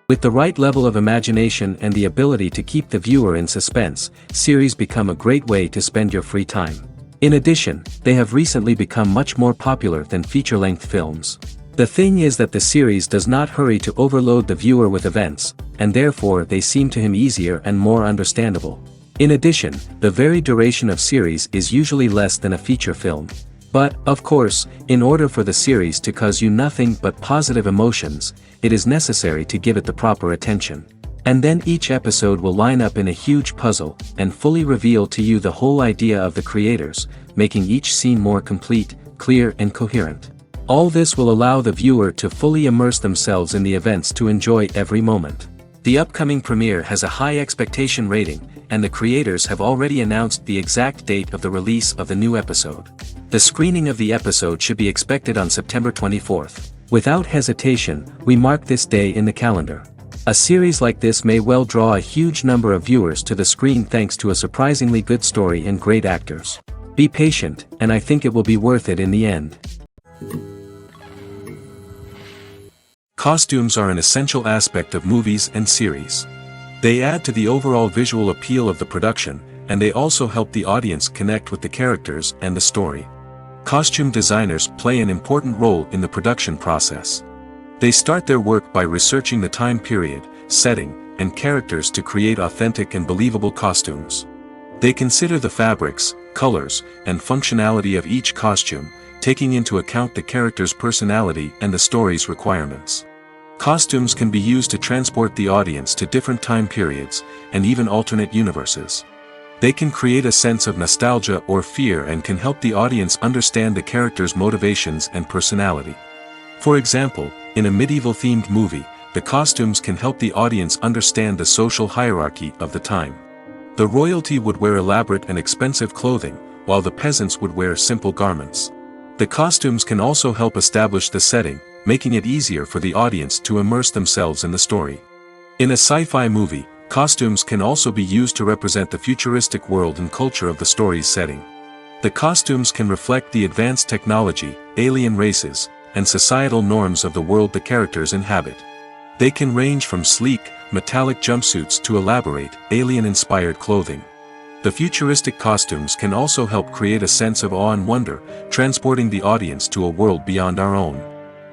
With the right level of imagination and the ability to keep the viewer in suspense, series become a great way to spend your free time. In addition, they have recently become much more popular than feature-length films. The thing is that the series does not hurry to overload the viewer with events, and therefore they seem to him easier and more understandable. In addition, the very duration of series is usually less than a feature film. But, of course, in order for the series to cause you nothing but positive emotions, it is necessary to give it the proper attention. And then each episode will line up in a huge puzzle, and fully reveal to you the whole idea of the creators, making each scene more complete, clear and coherent. All this will allow the viewer to fully immerse themselves in the events to enjoy every moment. The upcoming premiere has a high expectation rating, and the creators have already announced the exact date of the release of the new episode. The screening of the episode should be expected on September 24th. Without hesitation, we mark this day in the calendar. A series like this may well draw a huge number of viewers to the screen thanks to a surprisingly good story and great actors. Be patient, and I think it will be worth it in the end. Costumes are an essential aspect of movies and series. They add to the overall visual appeal of the production, and they also help the audience connect with the characters and the story. Costume designers play an important role in the production process. They start their work by researching the time period, setting, and characters to create authentic and believable costumes. They consider the fabrics, colors, and functionality of each costume, taking into account the character's personality and the story's requirements. Costumes can be used to transport the audience to different time periods, and even alternate universes. They can create a sense of nostalgia or fear and can help the audience understand the character's motivations and personality. For example, in a medieval-themed movie, the costumes can help the audience understand the social hierarchy of the time. The royalty would wear elaborate and expensive clothing, while the peasants would wear simple garments. The costumes can also help establish the setting, making it easier for the audience to immerse themselves in the story. In a sci-fi movie, costumes can also be used to represent the futuristic world and culture of the story's setting. The costumes can reflect the advanced technology, alien races, and societal norms of the world the characters inhabit. They can range from sleek, metallic jumpsuits to elaborate, alien-inspired clothing. The futuristic costumes can also help create a sense of awe and wonder, transporting the audience to a world beyond our own.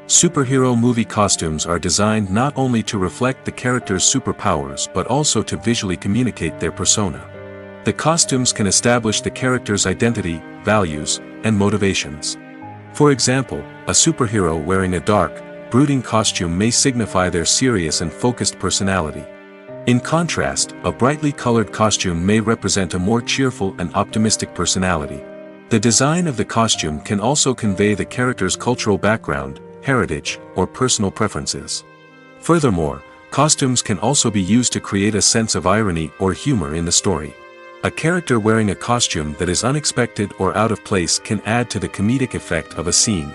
Superhero movie costumes are designed not only to reflect the character's superpowers but also to visually communicate their persona. The costumes can establish the character's identity, values, and motivations. For example, a superhero wearing a dark, brooding costume may signify their serious and focused personality. In contrast, a brightly colored costume may represent a more cheerful and optimistic personality. The design of the costume can also convey the character's cultural background, heritage, or personal preferences. Furthermore, costumes can also be used to create a sense of irony or humor in the story. A character wearing a costume that is unexpected or out of place can add to the comedic effect of a scene.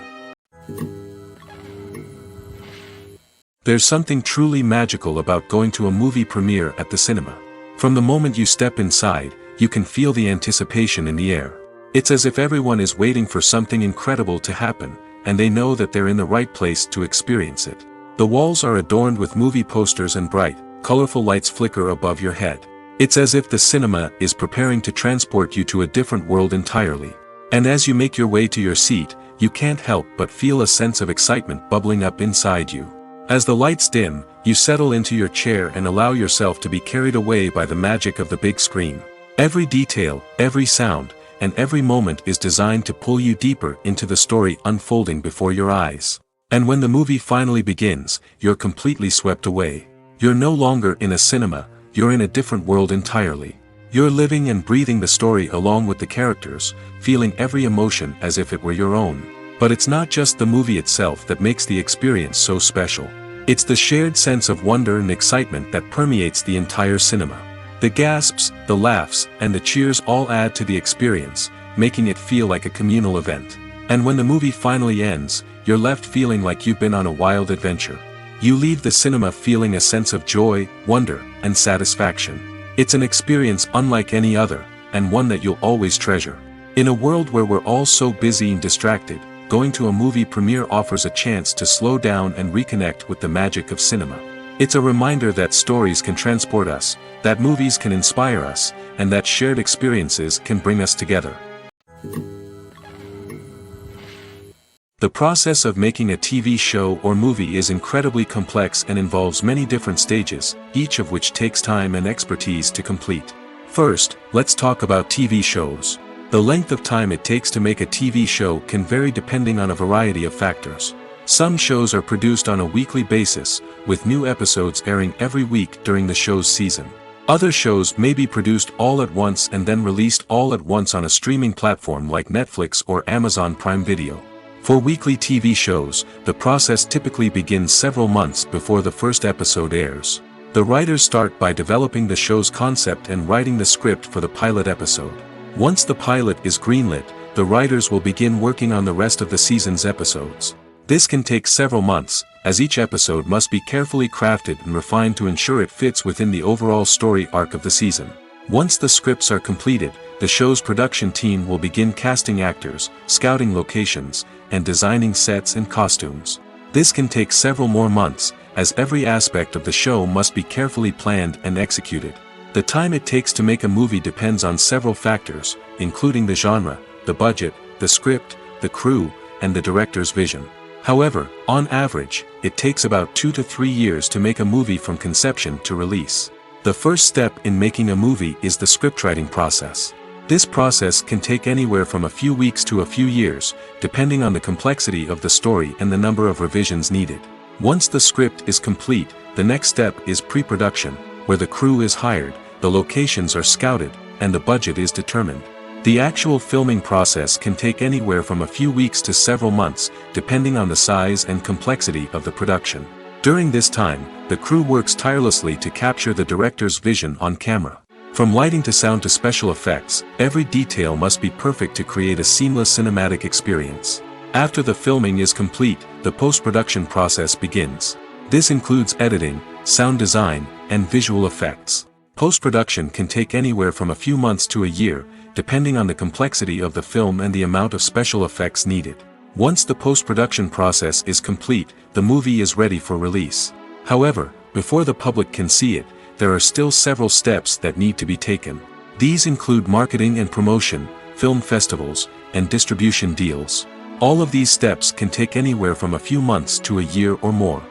There's something truly magical about going to a movie premiere at the cinema. From the moment you step inside, you can feel the anticipation in the air. It's as if everyone is waiting for something incredible to happen, and they know that they're in the right place to experience it. The walls are adorned with movie posters and bright, colorful lights flicker above your head. It's as if the cinema is preparing to transport you to a different world entirely. And as you make your way to your seat, you can't help but feel a sense of excitement bubbling up inside you. As the lights dim, you settle into your chair and allow yourself to be carried away by the magic of the big screen. Every detail, every sound, and every moment is designed to pull you deeper into the story unfolding before your eyes. And when the movie finally begins, you're completely swept away. You're no longer in a cinema, you're in a different world entirely. You're living and breathing the story along with the characters, feeling every emotion as if it were your own. But it's not just the movie itself that makes the experience so special. It's the shared sense of wonder and excitement that permeates the entire cinema. The gasps, the laughs, and the cheers all add to the experience, making it feel like a communal event. And when the movie finally ends, you're left feeling like you've been on a wild adventure. You leave the cinema feeling a sense of joy, wonder, and satisfaction. It's an experience unlike any other, and one that you'll always treasure. In a world where we're all so busy and distracted, going to a movie premiere offers a chance to slow down and reconnect with the magic of cinema. It's a reminder that stories can transport us, that movies can inspire us, and that shared experiences can bring us together. The process of making a TV show or movie is incredibly complex and involves many different stages, each of which takes time and expertise to complete. First, let's talk about TV shows. The length of time it takes to make a TV show can vary depending on a variety of factors. Some shows are produced on a weekly basis, with new episodes airing every week during the show's season. Other shows may be produced all at once and then released all at once on a streaming platform like Netflix or Amazon Prime Video. For weekly TV shows, the process typically begins several months before the first episode airs. The writers start by developing the show's concept and writing the script for the pilot episode. Once the pilot is greenlit, the writers will begin working on the rest of the season's episodes. This can take several months, as each episode must be carefully crafted and refined to ensure it fits within the overall story arc of the season. Once the scripts are completed, the show's production team will begin casting actors, scouting locations, and designing sets and costumes. This can take several more months, as every aspect of the show must be carefully planned and executed. The time it takes to make a movie depends on several factors, including the genre, the budget, the script, the crew, and the director's vision. However, on average, it takes about 2 to 3 years to make a movie from conception to release. The first step in making a movie is the scriptwriting process. This process can take anywhere from a few weeks to a few years, depending on the complexity of the story and the number of revisions needed. Once the script is complete, the next step is pre-production, where the crew is hired, the locations are scouted, and the budget is determined. The actual filming process can take anywhere from a few weeks to several months, depending on the size and complexity of the production. During this time, the crew works tirelessly to capture the director's vision on camera. From lighting to sound to special effects, every detail must be perfect to create a seamless cinematic experience. After the filming is complete, the post-production process begins. This includes editing, sound design, and visual effects. Post-production can take anywhere from a few months to a year, depending on the complexity of the film and the amount of special effects needed. Once the post-production process is complete, the movie is ready for release. However, before the public can see it, there are still several steps that need to be taken. These include marketing and promotion, film festivals, and distribution deals. All of these steps can take anywhere from a few months to a year or more.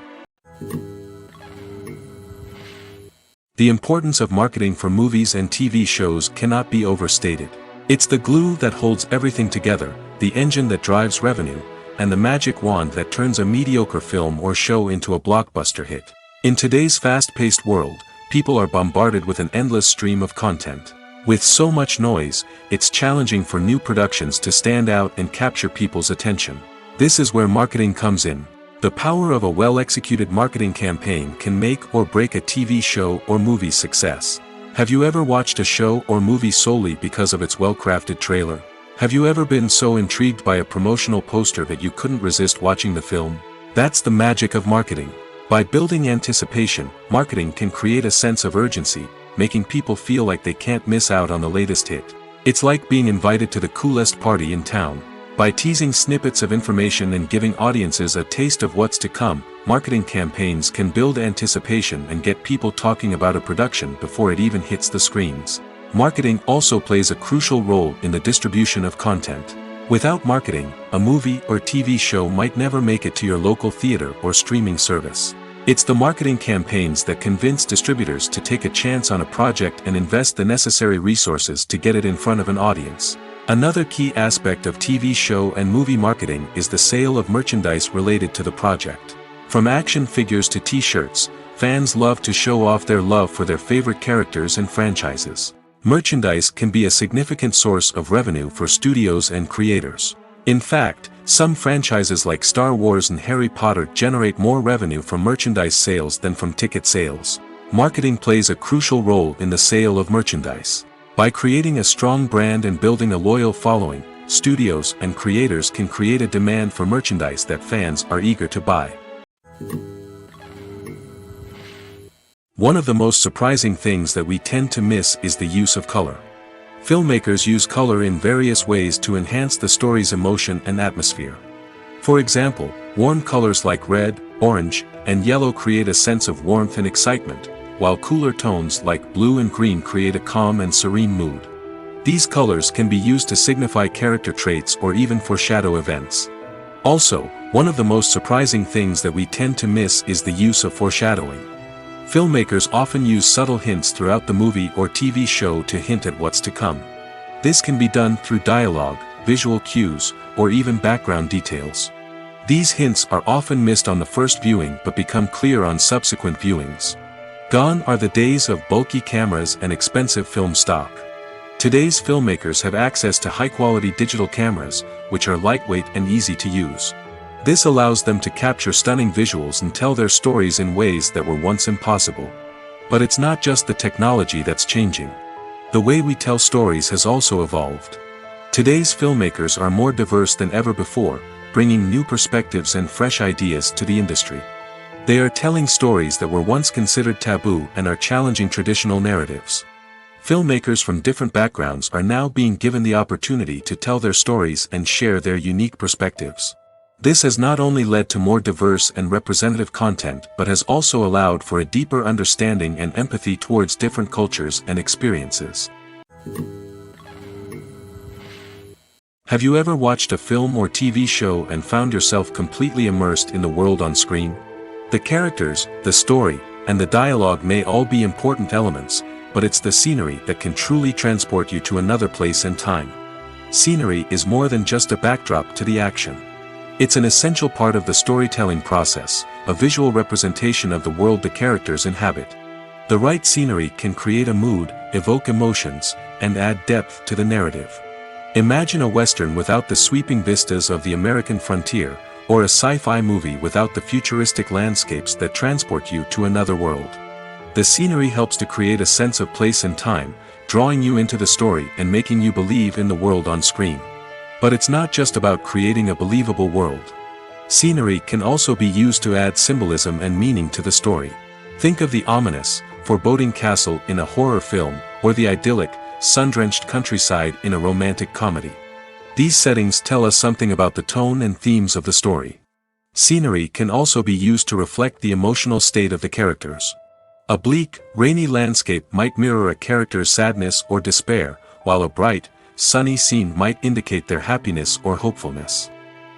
The importance of marketing for movies and TV shows cannot be overstated. It's the glue that holds everything together, the engine that drives revenue, and the magic wand that turns a mediocre film or show into a blockbuster hit. In today's fast-paced world, people are bombarded with an endless stream of content. With so much noise, it's challenging for new productions to stand out and capture people's attention. This is where marketing comes in. The power of a well-executed marketing campaign can make or break a TV show or movie's success. Have you ever watched a show or movie solely because of its well-crafted trailer? Have you ever been so intrigued by a promotional poster that you couldn't resist watching the film? That's the magic of marketing. By building anticipation, marketing can create a sense of urgency, making people feel like they can't miss out on the latest hit. It's like being invited to the coolest party in town. By teasing snippets of information and giving audiences a taste of what's to come, marketing campaigns can build anticipation and get people talking about a production before it even hits the screens. Marketing also plays a crucial role in the distribution of content. Without marketing, a movie or TV show might never make it to your local theater or streaming service. It's the marketing campaigns that convince distributors to take a chance on a project and invest the necessary resources to get it in front of an audience. Another key aspect of TV show and movie marketing is the sale of merchandise related to the project. From action figures to t-shirts, fans love to show off their love for their favorite characters and franchises. Merchandise can be a significant source of revenue for studios and creators. In fact, some franchises like Star Wars and Harry Potter generate more revenue from merchandise sales than from ticket sales. Marketing plays a crucial role in the sale of merchandise. By creating a strong brand and building a loyal following, studios and creators can create a demand for merchandise that fans are eager to buy. One of the most surprising things that we tend to miss is the use of color. Filmmakers use color in various ways to enhance the story's emotion and atmosphere. For example, warm colors like red, orange, and yellow create a sense of warmth and excitement, while cooler tones like blue and green create a calm and serene mood. These colors can be used to signify character traits or even foreshadow events. Also, one of the most surprising things that we tend to miss is the use of foreshadowing. Filmmakers often use subtle hints throughout the movie or TV show to hint at what's to come. This can be done through dialogue, visual cues, or even background details. These hints are often missed on the first viewing but become clear on subsequent viewings. Gone are the days of bulky cameras and expensive film stock. Today's filmmakers have access to high-quality digital cameras, which are lightweight and easy to use. This allows them to capture stunning visuals and tell their stories in ways that were once impossible. But it's not just the technology that's changing. The way we tell stories has also evolved. Today's filmmakers are more diverse than ever before, bringing new perspectives and fresh ideas to the industry. They are telling stories that were once considered taboo and are challenging traditional narratives. Filmmakers from different backgrounds are now being given the opportunity to tell their stories and share their unique perspectives. This has not only led to more diverse and representative content but has also allowed for a deeper understanding and empathy towards different cultures and experiences. Have you ever watched a film or TV show and found yourself completely immersed in the world on screen? The characters, the story, and the dialogue may all be important elements, but it's the scenery that can truly transport you to another place and time. Scenery is more than just a backdrop to the action. It's an essential part of the storytelling process, a visual representation of the world the characters inhabit. The right scenery can create a mood, evoke emotions, and add depth to the narrative. Imagine a Western without the sweeping vistas of the American frontier, or a sci-fi movie without the futuristic landscapes that transport you to another world. The scenery helps to create a sense of place and time, drawing you into the story and making you believe in the world on screen. But it's not just about creating a believable world. Scenery can also be used to add symbolism and meaning to the story. Think of the ominous, foreboding castle in a horror film, or the idyllic, sun-drenched countryside in a romantic comedy. These settings tell us something about the tone and themes of the story. Scenery can also be used to reflect the emotional state of the characters. A bleak, rainy landscape might mirror a character's sadness or despair, while a bright, sunny scene might indicate their happiness or hopefulness.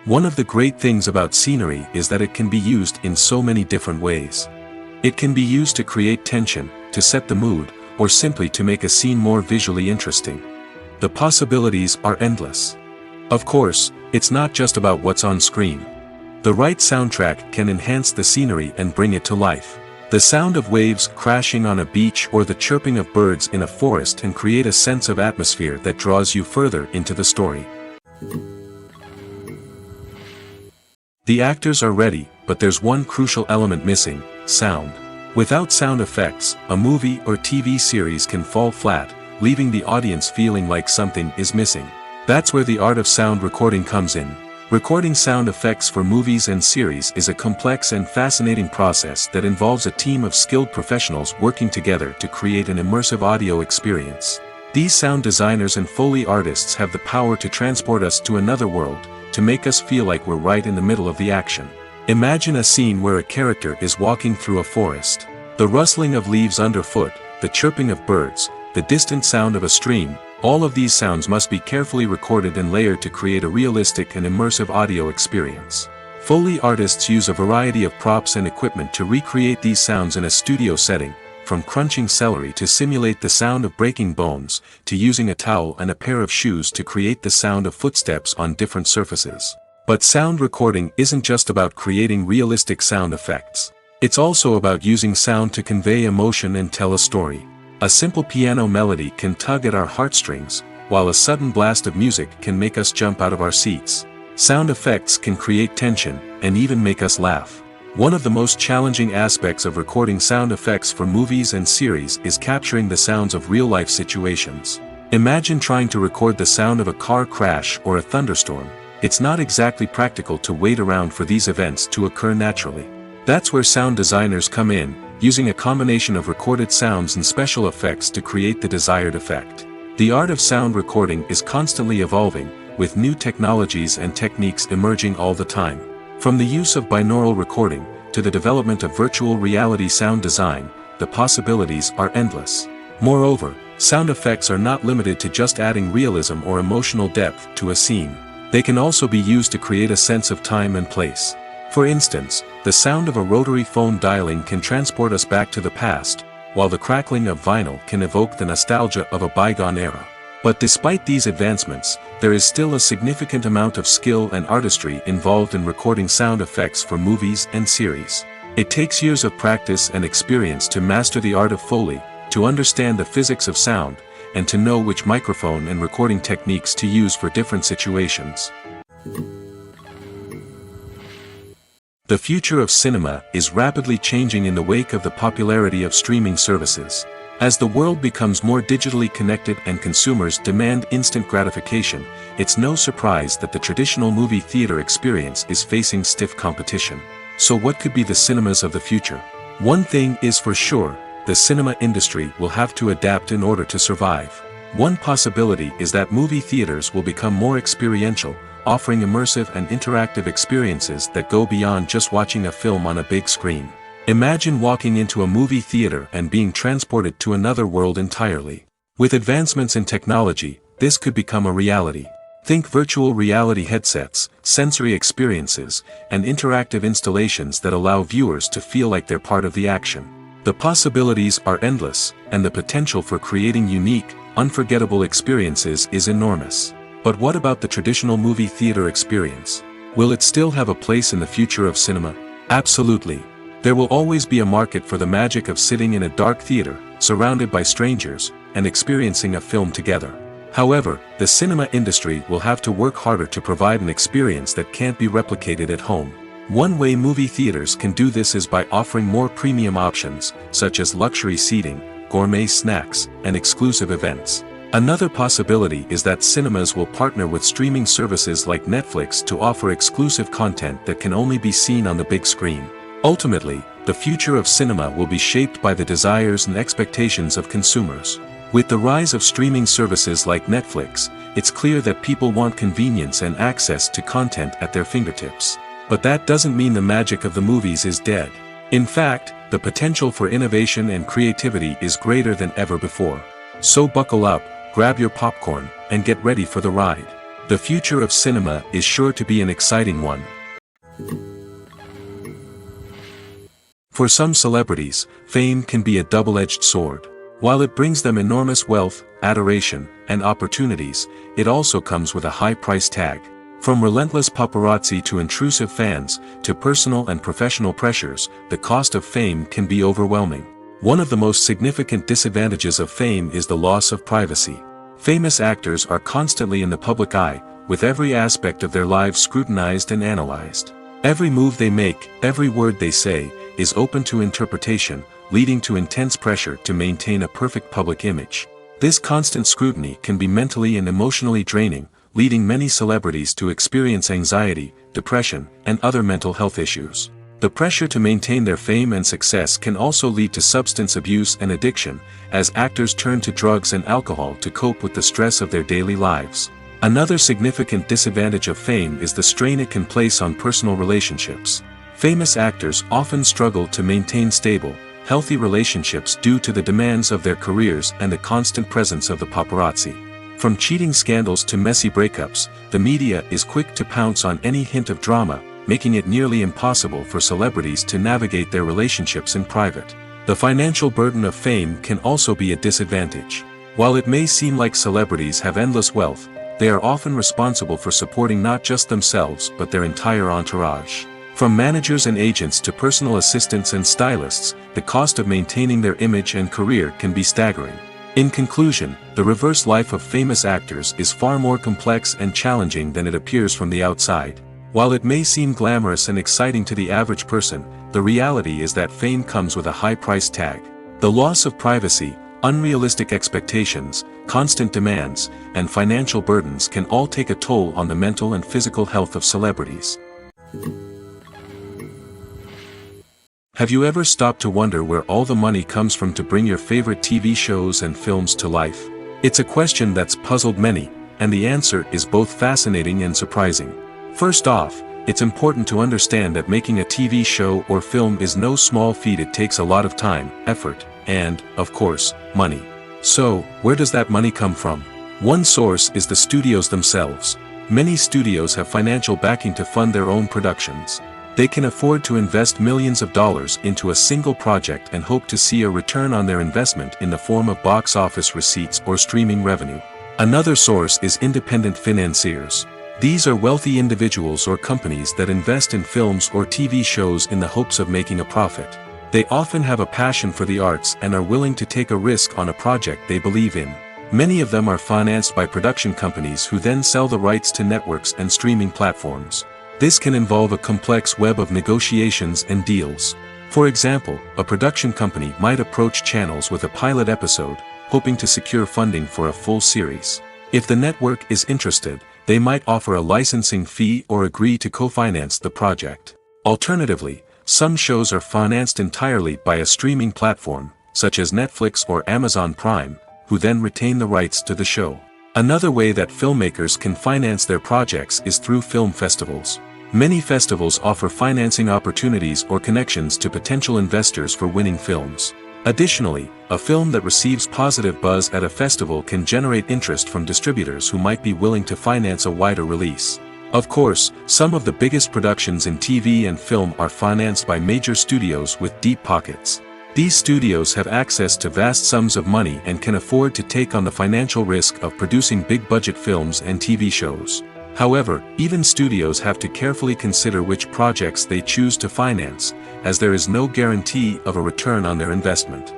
One of the great things about scenery is that it can be used in so many different ways. It can be used to create tension, to set the mood, or simply to make a scene more visually interesting. The possibilities are endless. Of course, it's not just about what's on screen. The right soundtrack can enhance the scenery and bring it to life. The sound of waves crashing on a beach or the chirping of birds in a forest can create a sense of atmosphere that draws you further into the story. The actors are ready, but there's one crucial element missing: sound. Without sound effects, a movie or TV series can fall flat, leaving the audience feeling like something is missing. That's where the art of sound recording comes in. Recording sound effects for movies and series is a complex and fascinating process that involves a team of skilled professionals working together to create an immersive audio experience. These sound designers and Foley artists have the power to transport us to another world, to make us feel like we're right in the middle of the action. Imagine a scene where a character is walking through a forest. The rustling of leaves underfoot, the chirping of birds, the distant sound of a stream, all of these sounds must be carefully recorded and layered to create a realistic and immersive audio experience. Foley artists use a variety of props and equipment to recreate these sounds in a studio setting, from crunching celery to simulate the sound of breaking bones, to using a towel and a pair of shoes to create the sound of footsteps on different surfaces. But sound recording isn't just about creating realistic sound effects. It's also about using sound to convey emotion and tell a story. A simple piano melody can tug at our heartstrings, while a sudden blast of music can make us jump out of our seats. Sound effects can create tension, and even make us laugh. One of the most challenging aspects of recording sound effects for movies and series is capturing the sounds of real-life situations. Imagine trying to record the sound of a car crash or a thunderstorm. It's not exactly practical to wait around for these events to occur naturally. That's where sound designers come in, using a combination of recorded sounds and special effects to create the desired effect. The art of sound recording is constantly evolving, with new technologies and techniques emerging all the time. From the use of binaural recording, to the development of virtual reality sound design, the possibilities are endless. Moreover, sound effects are not limited to just adding realism or emotional depth to a scene. They can also be used to create a sense of time and place. For instance, the sound of a rotary phone dialing can transport us back to the past, while the crackling of vinyl can evoke the nostalgia of a bygone era. But despite these advancements, there is still a significant amount of skill and artistry involved in recording sound effects for movies and series. It takes years of practice and experience to master the art of Foley, to understand the physics of sound, and to know which microphone and recording techniques to use for different situations. The future of cinema is rapidly changing in the wake of the popularity of streaming services. As the world becomes more digitally connected and consumers demand instant gratification, it's no surprise that the traditional movie theater experience is facing stiff competition. So what could be the cinemas of the future? One thing is for sure, the cinema industry will have to adapt in order to survive. One possibility is that movie theaters will become more experiential, offering immersive and interactive experiences that go beyond just watching a film on a big screen. Imagine walking into a movie theater and being transported to another world entirely. With advancements in technology, this could become a reality. Think virtual reality headsets, sensory experiences, and interactive installations that allow viewers to feel like they're part of the action. The possibilities are endless, and the potential for creating unique, unforgettable experiences is enormous. But what about the traditional movie theater experience? Will it still have a place in the future of cinema? Absolutely. There will always be a market for the magic of sitting in a dark theater, surrounded by strangers, and experiencing a film together. However, the cinema industry will have to work harder to provide an experience that can't be replicated at home. One way movie theaters can do this is by offering more premium options, such as luxury seating, gourmet snacks, and exclusive events. Another possibility is that cinemas will partner with streaming services like Netflix to offer exclusive content that can only be seen on the big screen. Ultimately, the future of cinema will be shaped by the desires and expectations of consumers. With the rise of streaming services like Netflix, it's clear that people want convenience and access to content at their fingertips. But that doesn't mean the magic of the movies is dead. In fact, the potential for innovation and creativity is greater than ever before. So buckle up, grab your popcorn, and get ready for the ride. The future of cinema is sure to be an exciting one. For some celebrities, fame can be a double-edged sword. While it brings them enormous wealth, adoration, and opportunities, it also comes with a high price tag. From relentless paparazzi to intrusive fans, to personal and professional pressures, the cost of fame can be overwhelming. One of the most significant disadvantages of fame is the loss of privacy. Famous actors are constantly in the public eye, with every aspect of their lives scrutinized and analyzed. Every move they make, every word they say, is open to interpretation, leading to intense pressure to maintain a perfect public image. This constant scrutiny can be mentally and emotionally draining, leading many celebrities to experience anxiety, depression, and other mental health issues. The pressure to maintain their fame and success can also lead to substance abuse and addiction, as actors turn to drugs and alcohol to cope with the stress of their daily lives. Another significant disadvantage of fame is the strain it can place on personal relationships. Famous actors often struggle to maintain stable, healthy relationships due to the demands of their careers and the constant presence of the paparazzi. From cheating scandals to messy breakups, the media is quick to pounce on any hint of drama, making it nearly impossible for celebrities to navigate their relationships in private. The financial burden of fame can also be a disadvantage. While it may seem like celebrities have endless wealth, they are often responsible for supporting not just themselves but their entire entourage. From managers and agents to personal assistants and stylists, the cost of maintaining their image and career can be staggering. In conclusion, the reverse life of famous actors is far more complex and challenging than it appears from the outside. While it may seem glamorous and exciting to the average person, the reality is that fame comes with a high price tag. The loss of privacy, unrealistic expectations, constant demands, and financial burdens can all take a toll on the mental and physical health of celebrities. Have you ever stopped to wonder where all the money comes from to bring your favorite TV shows and films to life? It's a question that's puzzled many, and the answer is both fascinating and surprising. First off, it's important to understand that making a TV show or film is no small feat. It takes a lot of time, effort, and, of course, money. So, where does that money come from? One source is the studios themselves. Many studios have financial backing to fund their own productions. They can afford to invest millions of dollars into a single project and hope to see a return on their investment in the form of box office receipts or streaming revenue. Another source is independent financiers. These are wealthy individuals or companies that invest in films or TV shows in the hopes of making a profit. They often have a passion for the arts and are willing to take a risk on a project they believe in. Many of them are financed by production companies who then sell the rights to networks and streaming platforms. This can involve a complex web of negotiations and deals. For example, a production company might approach channels with a pilot episode, hoping to secure funding for a full series. If the network is interested, they might offer a licensing fee or agree to co-finance the project. Alternatively, some shows are financed entirely by a streaming platform, such as Netflix or Amazon Prime, who then retain the rights to the show. Another way that filmmakers can finance their projects is through film festivals. Many festivals offer financing opportunities or connections to potential investors for winning films. Additionally, a film that receives positive buzz at a festival can generate interest from distributors who might be willing to finance a wider release. Of course, some of the biggest productions in TV and film are financed by major studios with deep pockets. These studios have access to vast sums of money and can afford to take on the financial risk of producing big-budget films and TV shows. However, even studios have to carefully consider which projects they choose to finance, as there is no guarantee of a return on their investment.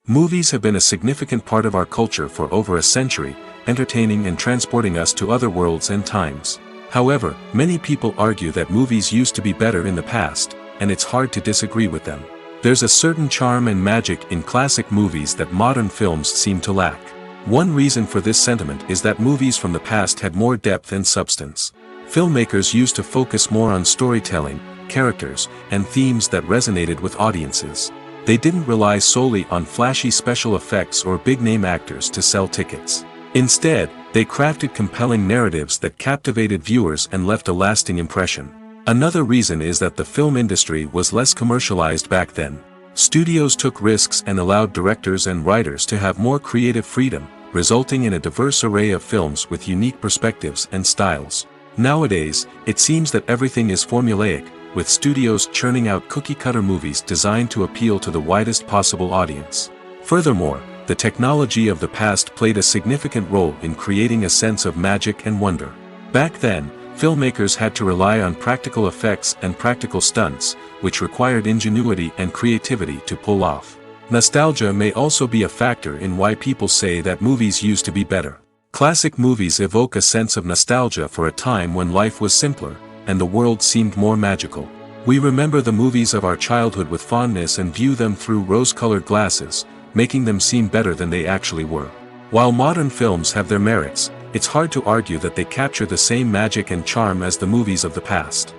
Movies have been a significant part of our culture for over a century, entertaining and transporting us to other worlds and times. However, many people argue that movies used to be better in the past, and it's hard to disagree with them. There's a certain charm and magic in classic movies that modern films seem to lack. One reason for this sentiment is that movies from the past had more depth and substance. Filmmakers used to focus more on storytelling, characters, and themes that resonated with audiences. They didn't rely solely on flashy special effects or big-name actors to sell tickets. Instead, they crafted compelling narratives that captivated viewers and left a lasting impression. Another reason is that the film industry was less commercialized back then. Studios took risks and allowed directors and writers to have more creative freedom, resulting in a diverse array of films with unique perspectives and styles. Nowadays, it seems that everything is formulaic, with studios churning out cookie-cutter movies designed to appeal to the widest possible audience. Furthermore, the technology of the past played a significant role in creating a sense of magic and wonder. Back then, filmmakers had to rely on practical effects and practical stunts, which required ingenuity and creativity to pull off. Nostalgia may also be a factor in why people say that movies used to be better. Classic movies evoke a sense of nostalgia for a time when life was simpler, and the world seemed more magical. We remember the movies of our childhood with fondness and view them through rose-colored glasses, making them seem better than they actually were. While modern films have their merits, it's hard to argue that they capture the same magic and charm as the movies of the past.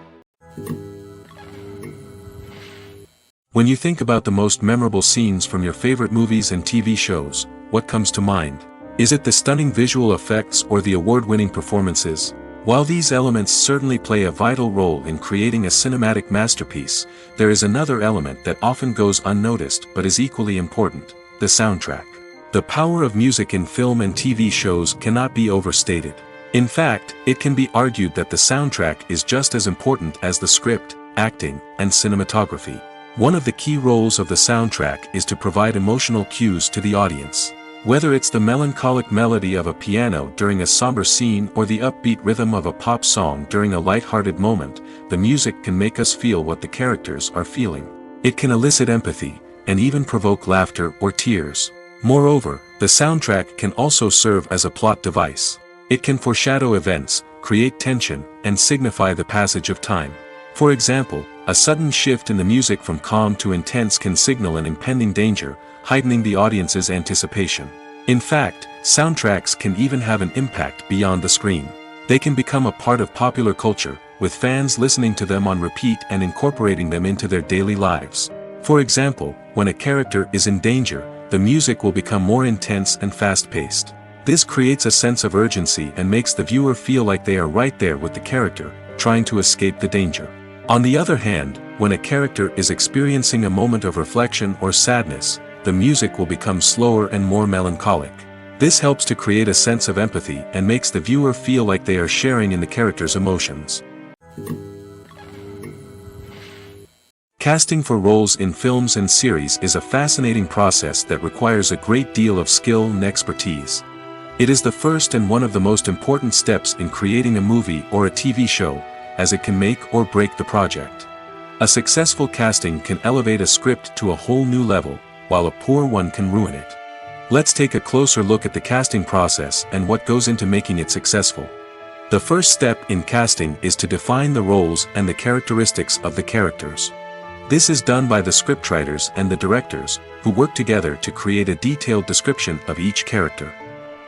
When you think about the most memorable scenes from your favorite movies and TV shows, what comes to mind? Is it the stunning visual effects or the award-winning performances? While these elements certainly play a vital role in creating a cinematic masterpiece, there is another element that often goes unnoticed but is equally important: the soundtrack. The power of music in film and TV shows cannot be overstated. In fact, it can be argued that the soundtrack is just as important as the script, acting, and cinematography. One of the key roles of the soundtrack is to provide emotional cues to the audience. Whether it's the melancholic melody of a piano during a somber scene or the upbeat rhythm of a pop song during a light-hearted moment, the music can make us feel what the characters are feeling. It can elicit empathy, and even provoke laughter or tears. Moreover, the soundtrack can also serve as a plot device. It can foreshadow events, create tension, and signify the passage of time. For example, a sudden shift in the music from calm to intense can signal an impending danger, heightening the audience's anticipation. In fact, soundtracks can even have an impact beyond the screen. They can become a part of popular culture, with fans listening to them on repeat and incorporating them into their daily lives. For example, when a character is in danger, the music will become more intense and fast-paced. This creates a sense of urgency and makes the viewer feel like they are right there with the character, trying to escape the danger. On the other hand, when a character is experiencing a moment of reflection or sadness, the music will become slower and more melancholic. This helps to create a sense of empathy and makes the viewer feel like they are sharing in the character's emotions. Casting for roles in films and series is a fascinating process that requires a great deal of skill and expertise. It is the first and one of the most important steps in creating a movie or a TV show, as it can make or break the project. A successful casting can elevate a script to a whole new level, while a poor one can ruin it. Let's take a closer look at the casting process and what goes into making it successful. The first step in casting is to define the roles and the characteristics of the characters. This is done by the scriptwriters and the directors, who work together to create a detailed description of each character.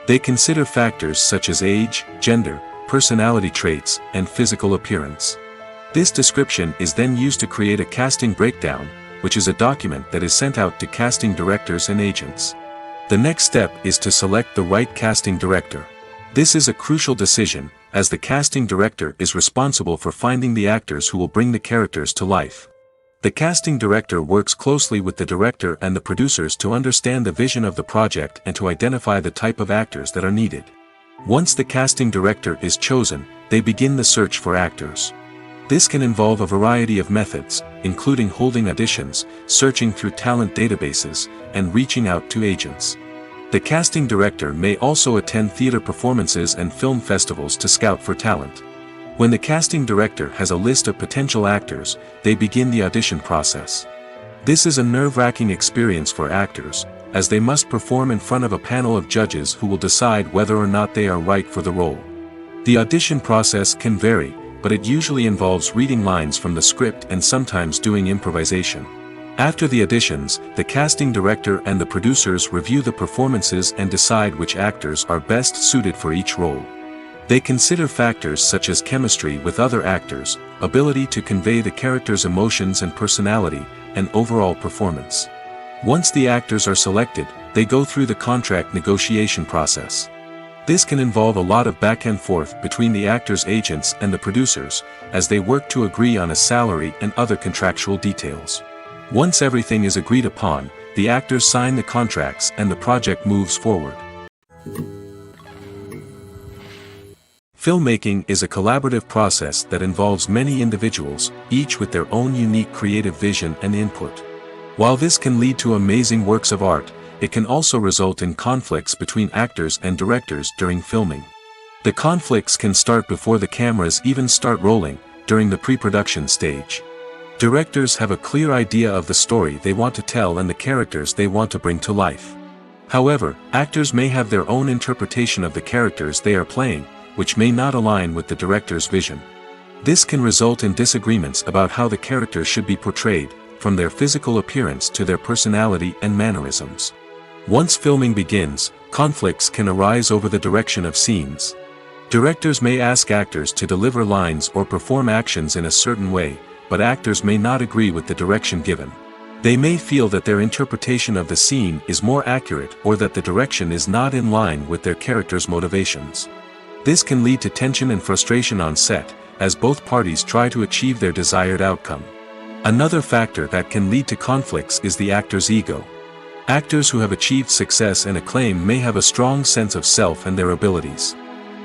They consider factors such as age, gender, personality traits, and physical appearance. This description is then used to create a casting breakdown, which is a document that is sent out to casting directors and agents. The next step is to select the right casting director. This is a crucial decision, as the casting director is responsible for finding the actors who will bring the characters to life. The casting director works closely with the director and the producers to understand the vision of the project and to identify the type of actors that are needed. Once the casting director is chosen, they begin the search for actors. This can involve a variety of methods, including holding auditions, searching through talent databases, and reaching out to agents. The casting director may also attend theater performances and film festivals to scout for talent. When the casting director has a list of potential actors, they begin the audition process. This is a nerve-wracking experience for actors, as they must perform in front of a panel of judges who will decide whether or not they are right for the role. The audition process can vary, but it usually involves reading lines from the script and sometimes doing improvisation. After the auditions, the casting director and the producers review the performances and decide which actors are best suited for each role. They consider factors such as chemistry with other actors, ability to convey the character's emotions and personality, and overall performance. Once the actors are selected, they go through the contract negotiation process. This can involve a lot of back and forth between the actors' agents and the producers, as they work to agree on a salary and other contractual details. Once everything is agreed upon, the actors sign the contracts and the project moves forward. Filmmaking is a collaborative process that involves many individuals, each with their own unique creative vision and input. While this can lead to amazing works of art, it can also result in conflicts between actors and directors during filming. The conflicts can start before the cameras even start rolling, during the pre-production stage. Directors have a clear idea of the story they want to tell and the characters they want to bring to life. However, actors may have their own interpretation of the characters they are playing, which may not align with the director's vision. This can result in disagreements about how the characters should be portrayed, from their physical appearance to their personality and mannerisms. Once filming begins, conflicts can arise over the direction of scenes. Directors may ask actors to deliver lines or perform actions in a certain way, but actors may not agree with the direction given. They may feel that their interpretation of the scene is more accurate or that the direction is not in line with their character's motivations. This can lead to tension and frustration on set, as both parties try to achieve their desired outcome. Another factor that can lead to conflicts is the actor's ego. Actors who have achieved success and acclaim may have a strong sense of self and their abilities.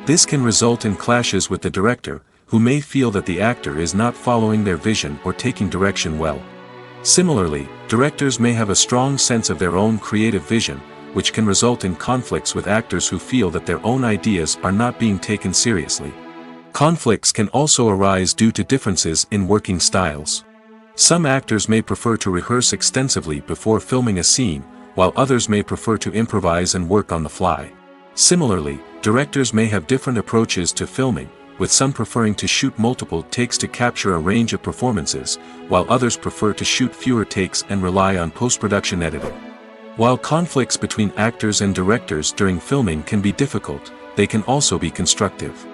This can result in clashes with the director, who may feel that the actor is not following their vision or taking direction well. Similarly, directors may have a strong sense of their own creative vision, which can result in conflicts with actors who feel that their own ideas are not being taken seriously. Conflicts can also arise due to differences in working styles. Some actors may prefer to rehearse extensively before filming a scene, while others may prefer to improvise and work on the fly. Similarly, directors may have different approaches to filming, with some preferring to shoot multiple takes to capture a range of performances, while others prefer to shoot fewer takes and rely on post-production editing. While conflicts between actors and directors during filming can be difficult, they can also be constructive.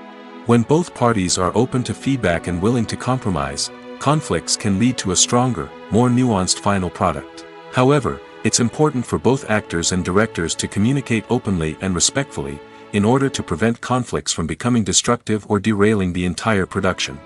When both parties are open to feedback and willing to compromise, conflicts can lead to a stronger, more nuanced final product. However, it's important for both actors and directors to communicate openly and respectfully, in order to prevent conflicts from becoming destructive or derailing the entire production.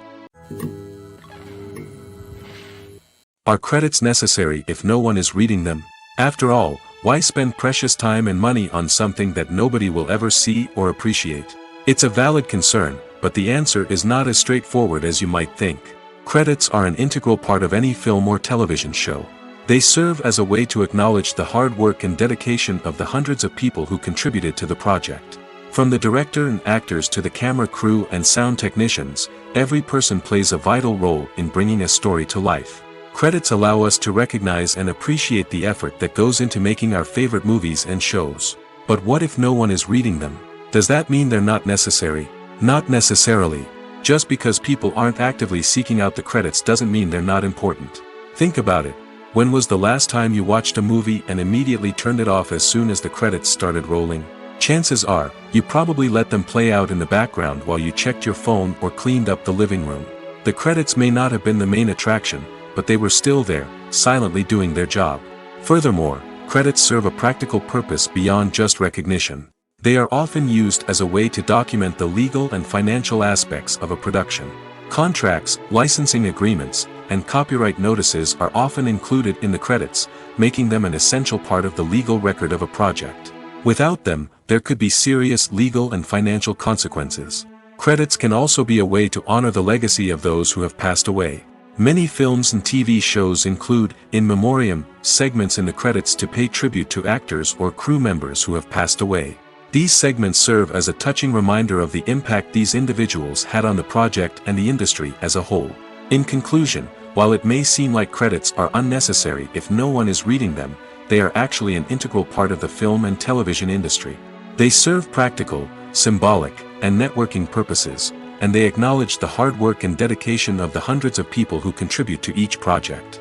Are credits necessary if no one is reading them? After all, why spend precious time and money on something that nobody will ever see or appreciate? It's a valid concern, but the answer is not as straightforward as you might think. Credits are an integral part of any film or television show. They serve as a way to acknowledge the hard work and dedication of the hundreds of people who contributed to the project. From the director and actors to the camera crew and sound technicians, every person plays a vital role in bringing a story to life. Credits allow us to recognize and appreciate the effort that goes into making our favorite movies and shows. But what if no one is reading them? Does that mean they're not necessary? Not necessarily. Just because people aren't actively seeking out the credits doesn't mean they're not important. Think about it. When was the last time you watched a movie and immediately turned it off as soon as the credits started rolling? Chances are, you probably let them play out in the background while you checked your phone or cleaned up the living room. The credits may not have been the main attraction, but they were still there, silently doing their job. Furthermore, credits serve a practical purpose beyond just recognition. They are often used as a way to document the legal and financial aspects of a production. Contracts, licensing agreements, and copyright notices are often included in the credits, making them an essential part of the legal record of a project. Without them, there could be serious legal and financial consequences. Credits can also be a way to honor the legacy of those who have passed away. Many films and TV shows include, in memoriam, segments in the credits to pay tribute to actors or crew members who have passed away. These segments serve as a touching reminder of the impact these individuals had on the project and the industry as a whole. In conclusion, while it may seem like credits are unnecessary if no one is reading them, they are actually an integral part of the film and television industry. They serve practical, symbolic, and networking purposes, and they acknowledge the hard work and dedication of the hundreds of people who contribute to each project.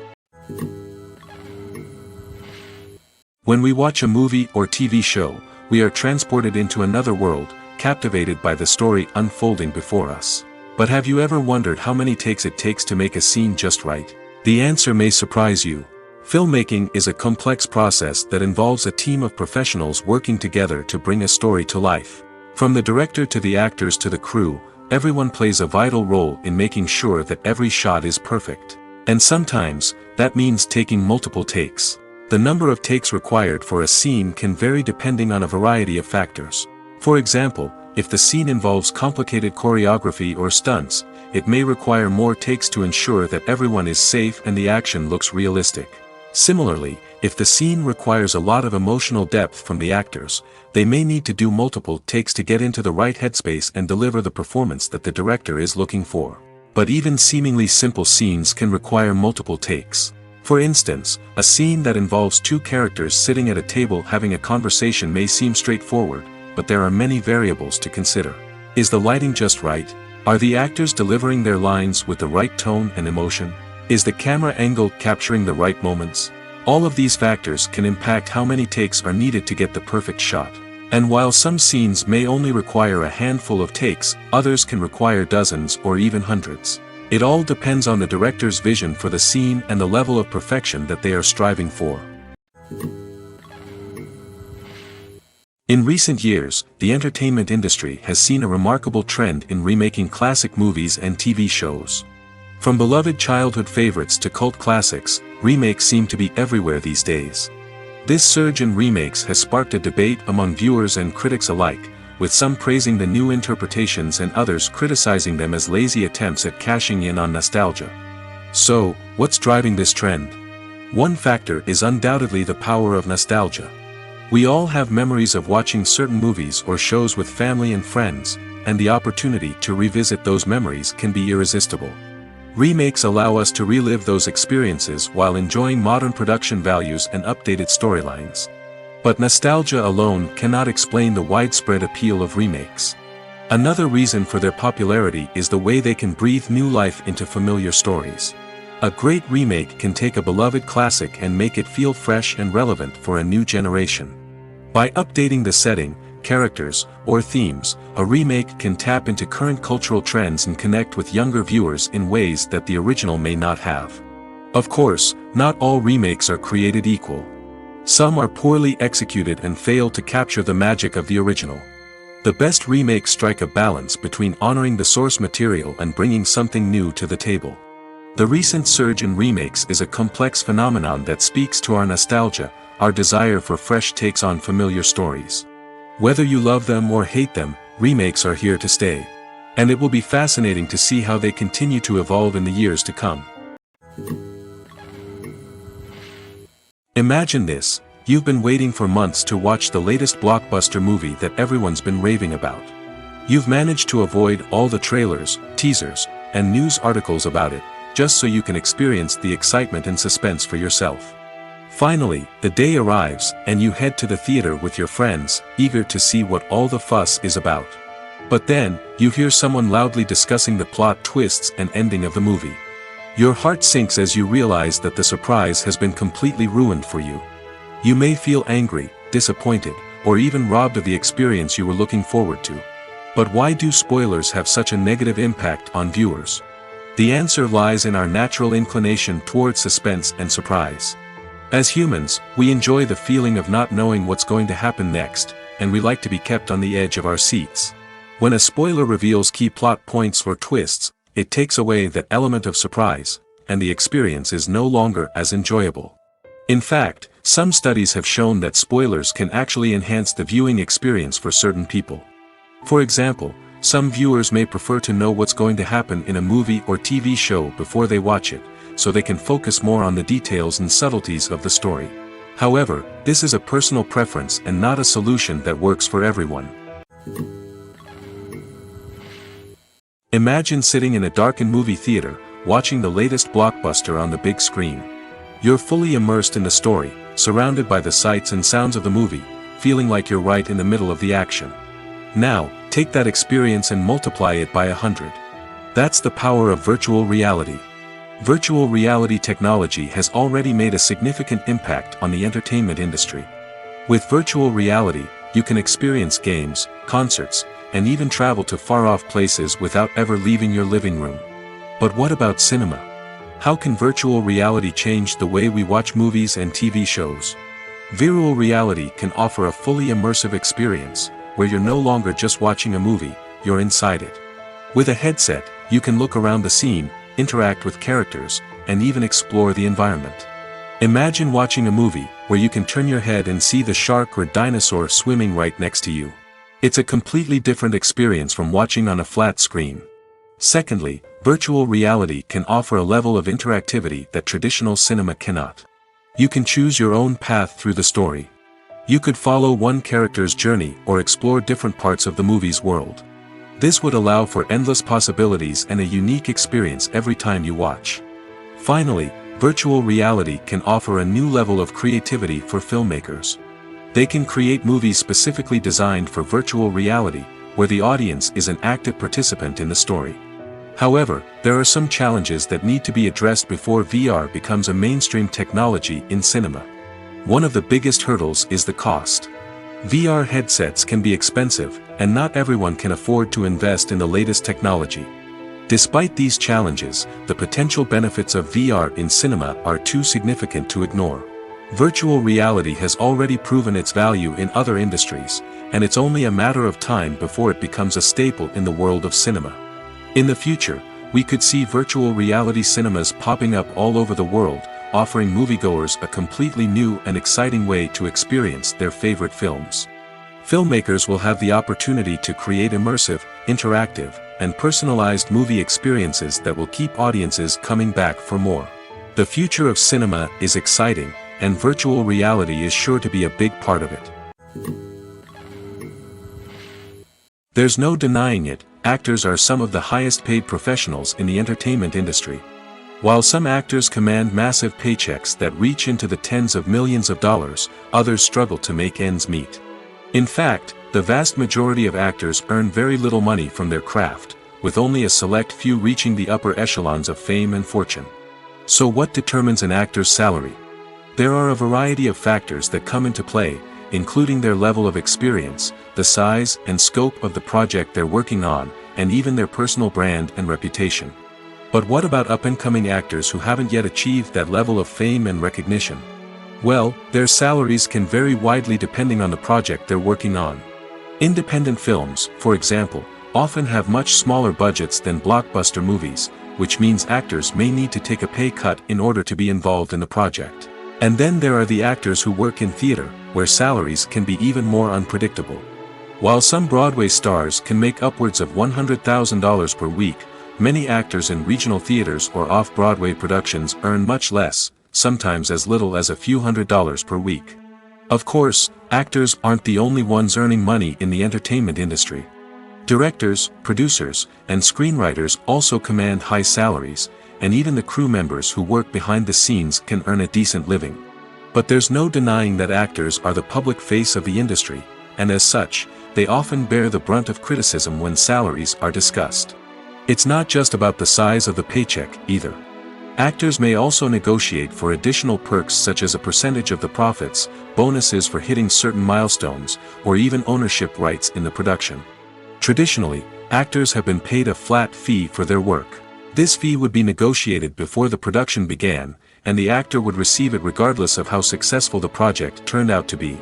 When we watch a movie or TV show, we are transported into another world, captivated by the story unfolding before us. But have you ever wondered how many takes it takes to make a scene just right? The answer may surprise you. Filmmaking is a complex process that involves a team of professionals working together to bring a story to life. From the director to the actors to the crew, everyone plays a vital role in making sure that every shot is perfect. And sometimes, that means taking multiple takes. The number of takes required for a scene can vary depending on a variety of factors. For example, if the scene involves complicated choreography or stunts, it may require more takes to ensure that everyone is safe and the action looks realistic. Similarly, if the scene requires a lot of emotional depth from the actors, they may need to do multiple takes to get into the right headspace and deliver the performance that the director is looking for. But even seemingly simple scenes can require multiple takes. For instance, a scene that involves two characters sitting at a table having a conversation may seem straightforward, but there are many variables to consider. Is the lighting just right? Are the actors delivering their lines with the right tone and emotion? Is the camera angle capturing the right moments? All of these factors can impact how many takes are needed to get the perfect shot. And while some scenes may only require a handful of takes, others can require dozens or even hundreds. It all depends on the director's vision for the scene and the level of perfection that they are striving for. In recent years, the entertainment industry has seen a remarkable trend in remaking classic movies and TV shows. From beloved childhood favorites to cult classics, remakes seem to be everywhere these days. This surge in remakes has sparked a debate among viewers and critics alike, with some praising the new interpretations and others criticizing them as lazy attempts at cashing in on nostalgia. So, what's driving this trend? One factor is undoubtedly the power of nostalgia. We all have memories of watching certain movies or shows with family and friends, and the opportunity to revisit those memories can be irresistible. Remakes allow us to relive those experiences while enjoying modern production values and updated storylines. But nostalgia alone cannot explain the widespread appeal of remakes. Another reason for their popularity is the way they can breathe new life into familiar stories. A great remake can take a beloved classic and make it feel fresh and relevant for a new generation. By updating the setting, characters, or themes, a remake can tap into current cultural trends and connect with younger viewers in ways that the original may not have. Of course, not all remakes are created equal. Some are poorly executed and fail to capture the magic of the original. The best remakes strike a balance between honoring the source material and bringing something new to the table. The recent surge in remakes is a complex phenomenon that speaks to our nostalgia, our desire for fresh takes on familiar stories. Whether you love them or hate them, remakes are here to stay. And it will be fascinating to see how they continue to evolve in the years to come. Imagine this: you've been waiting for months to watch the latest blockbuster movie that everyone's been raving about. You've managed to avoid all the trailers, teasers, and news articles about it, just so you can experience the excitement and suspense for yourself. Finally, the day arrives, and you head to the theater with your friends, eager to see what all the fuss is about. But then, you hear someone loudly discussing the plot twists and ending of the movie. Your heart sinks as you realize that the surprise has been completely ruined for you. You may feel angry, disappointed, or even robbed of the experience you were looking forward to. But why do spoilers have such a negative impact on viewers? The answer lies in our natural inclination toward suspense and surprise. As humans, we enjoy the feeling of not knowing what's going to happen next, and we like to be kept on the edge of our seats. When a spoiler reveals key plot points or twists, it takes away that element of surprise, and the experience is no longer as enjoyable. In fact, some studies have shown that spoilers can actually enhance the viewing experience for certain people. For example, some viewers may prefer to know what's going to happen in a movie or TV show before they watch it, so they can focus more on the details and subtleties of the story. However, this is a personal preference and not a solution that works for everyone. Imagine sitting in a darkened movie theater, watching the latest blockbuster on the big screen. You're fully immersed in the story, surrounded by the sights and sounds of the movie, feeling like you're right in the middle of the action. Now, take that experience and multiply it by 100. That's the power of virtual reality. Virtual reality technology has already made a significant impact on the entertainment industry. With virtual reality, you can experience games, concerts, and even travel to far-off places without ever leaving your living room. But what about cinema? How can virtual reality change the way we watch movies and TV shows? Virtual reality can offer a fully immersive experience, where you're no longer just watching a movie, you're inside it. With a headset, you can look around the scene, interact with characters, and even explore the environment. Imagine watching a movie where you can turn your head and see the shark or dinosaur swimming right next to you. It's a completely different experience from watching on a flat screen. Secondly, virtual reality can offer a level of interactivity that traditional cinema cannot. You can choose your own path through the story. You could follow one character's journey or explore different parts of the movie's world. This would allow for endless possibilities and a unique experience every time you watch. Finally, virtual reality can offer a new level of creativity for filmmakers. They can create movies specifically designed for virtual reality, where the audience is an active participant in the story. However, there are some challenges that need to be addressed before VR becomes a mainstream technology in cinema. One of the biggest hurdles is the cost. VR headsets can be expensive, and not everyone can afford to invest in the latest technology. Despite these challenges, the potential benefits of VR in cinema are too significant to ignore. Virtual reality has already proven its value in other industries, and it's only a matter of time before it becomes a staple in the world of cinema. In the future, we could see virtual reality cinemas popping up all over the world, offering moviegoers a completely new and exciting way to experience their favorite films. Filmmakers will have the opportunity to create immersive, interactive, and personalized movie experiences that will keep audiences coming back for more. The future of cinema is exciting, and virtual reality is sure to be a big part of it. There's no denying it, actors are some of the highest paid professionals in the entertainment industry. While some actors command massive paychecks that reach into the tens of millions of dollars, others struggle to make ends meet. In fact, the vast majority of actors earn very little money from their craft, with only a select few reaching the upper echelons of fame and fortune. So what determines an actor's salary? There are a variety of factors that come into play, including their level of experience, the size and scope of the project they're working on, and even their personal brand and reputation. But what about up-and-coming actors who haven't yet achieved that level of fame and recognition? Well, their salaries can vary widely depending on the project they're working on. Independent films, for example, often have much smaller budgets than blockbuster movies, which means actors may need to take a pay cut in order to be involved in the project. And then there are the actors who work in theater, where salaries can be even more unpredictable. While some Broadway stars can make upwards of $100,000 per week, many actors in regional theaters or off-Broadway productions earn much less, sometimes as little as a few $100s per week. Of course, actors aren't the only ones earning money in the entertainment industry. Directors, producers, and screenwriters also command high salaries, and even the crew members who work behind the scenes can earn a decent living. But there's no denying that actors are the public face of the industry, and as such, they often bear the brunt of criticism when salaries are discussed. It's not just about the size of the paycheck, either. Actors may also negotiate for additional perks such as a percentage of the profits, bonuses for hitting certain milestones, or even ownership rights in the production. Traditionally, actors have been paid a flat fee for their work. This fee would be negotiated before the production began, and the actor would receive it regardless of how successful the project turned out to be.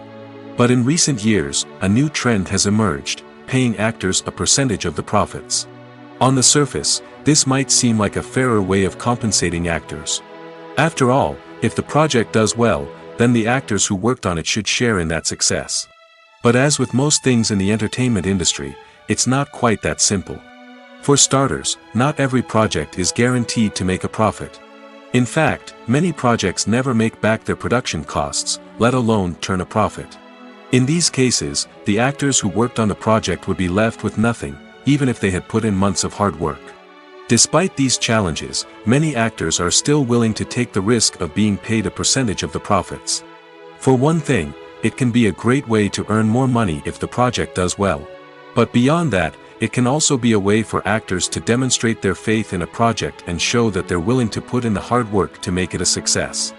But in recent years, a new trend has emerged, paying actors a percentage of the profits. On the surface, this might seem like a fairer way of compensating actors. After all, if the project does well, then the actors who worked on it should share in that success. But as with most things in the entertainment industry, it's not quite that simple. For starters, not every project is guaranteed to make a profit. In fact, many projects never make back their production costs, let alone turn a profit. In these cases, the actors who worked on the project would be left with nothing, even if they had put in months of hard work. Despite these challenges, many actors are still willing to take the risk of being paid a percentage of the profits. For one thing, it can be a great way to earn more money if the project does well. But beyond that, it can also be a way for actors to demonstrate their faith in a project and show that they're willing to put in the hard work to make it a success.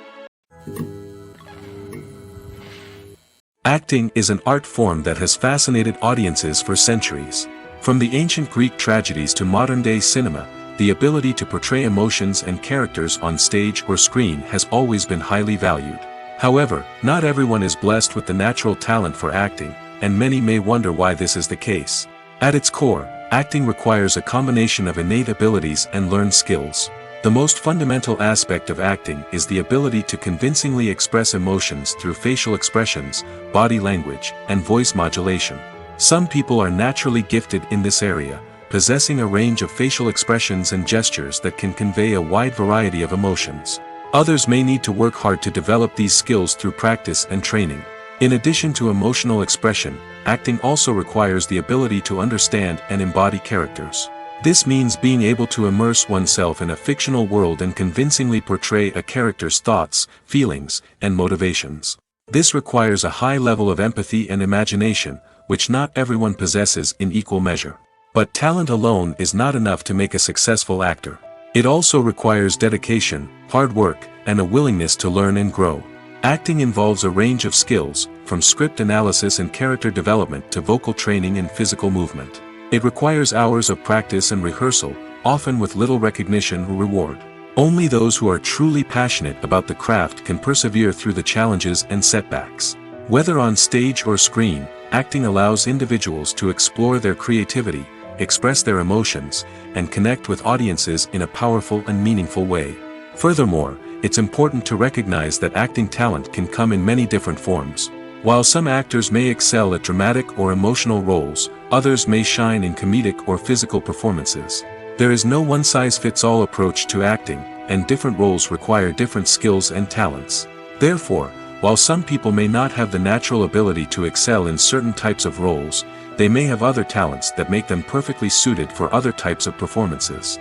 Acting is an art form that has fascinated audiences for centuries. From the ancient Greek tragedies to modern-day cinema, the ability to portray emotions and characters on stage or screen has always been highly valued. However, not everyone is blessed with the natural talent for acting, and many may wonder why this is the case. At its core, acting requires a combination of innate abilities and learned skills. The most fundamental aspect of acting is the ability to convincingly express emotions through facial expressions, body language, and voice modulation. Some people are naturally gifted in this area, possessing a range of facial expressions and gestures that can convey a wide variety of emotions. Others may need to work hard to develop these skills through practice and training. In addition to emotional expression, acting also requires the ability to understand and embody characters. This means being able to immerse oneself in a fictional world and convincingly portray a character's thoughts, feelings, and motivations. This requires a high level of empathy and imagination, which not everyone possesses in equal measure. But talent alone is not enough to make a successful actor. It also requires dedication, hard work, and a willingness to learn and grow. Acting involves a range of skills, from script analysis and character development to vocal training and physical movement. It requires hours of practice and rehearsal, often with little recognition or reward. Only those who are truly passionate about the craft can persevere through the challenges and setbacks. Whether on stage or screen, acting allows individuals to explore their creativity, express their emotions, and connect with audiences in a powerful and meaningful way. Furthermore, it's important to recognize that acting talent can come in many different forms. While some actors may excel at dramatic or emotional roles, others may shine in comedic or physical performances. There is no one-size-fits-all approach to acting, and different roles require different skills and talents. Therefore, while some people may not have the natural ability to excel in certain types of roles, they may have other talents that make them perfectly suited for other types of performances.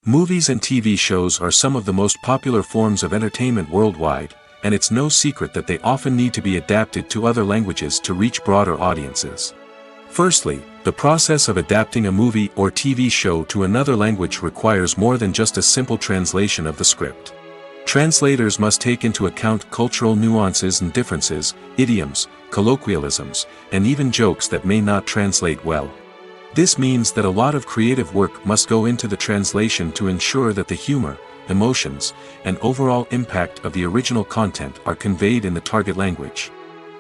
Movies and TV shows are some of the most popular forms of entertainment worldwide, and it's no secret that they often need to be adapted to other languages to reach broader audiences. Firstly, the process of adapting a movie or TV show to another language requires more than just a simple translation of the script. Translators must take into account cultural nuances and differences, idioms, colloquialisms, and even jokes that may not translate well. This means that a lot of creative work must go into the translation to ensure that the humor, emotions, and overall impact of the original content are conveyed in the target language.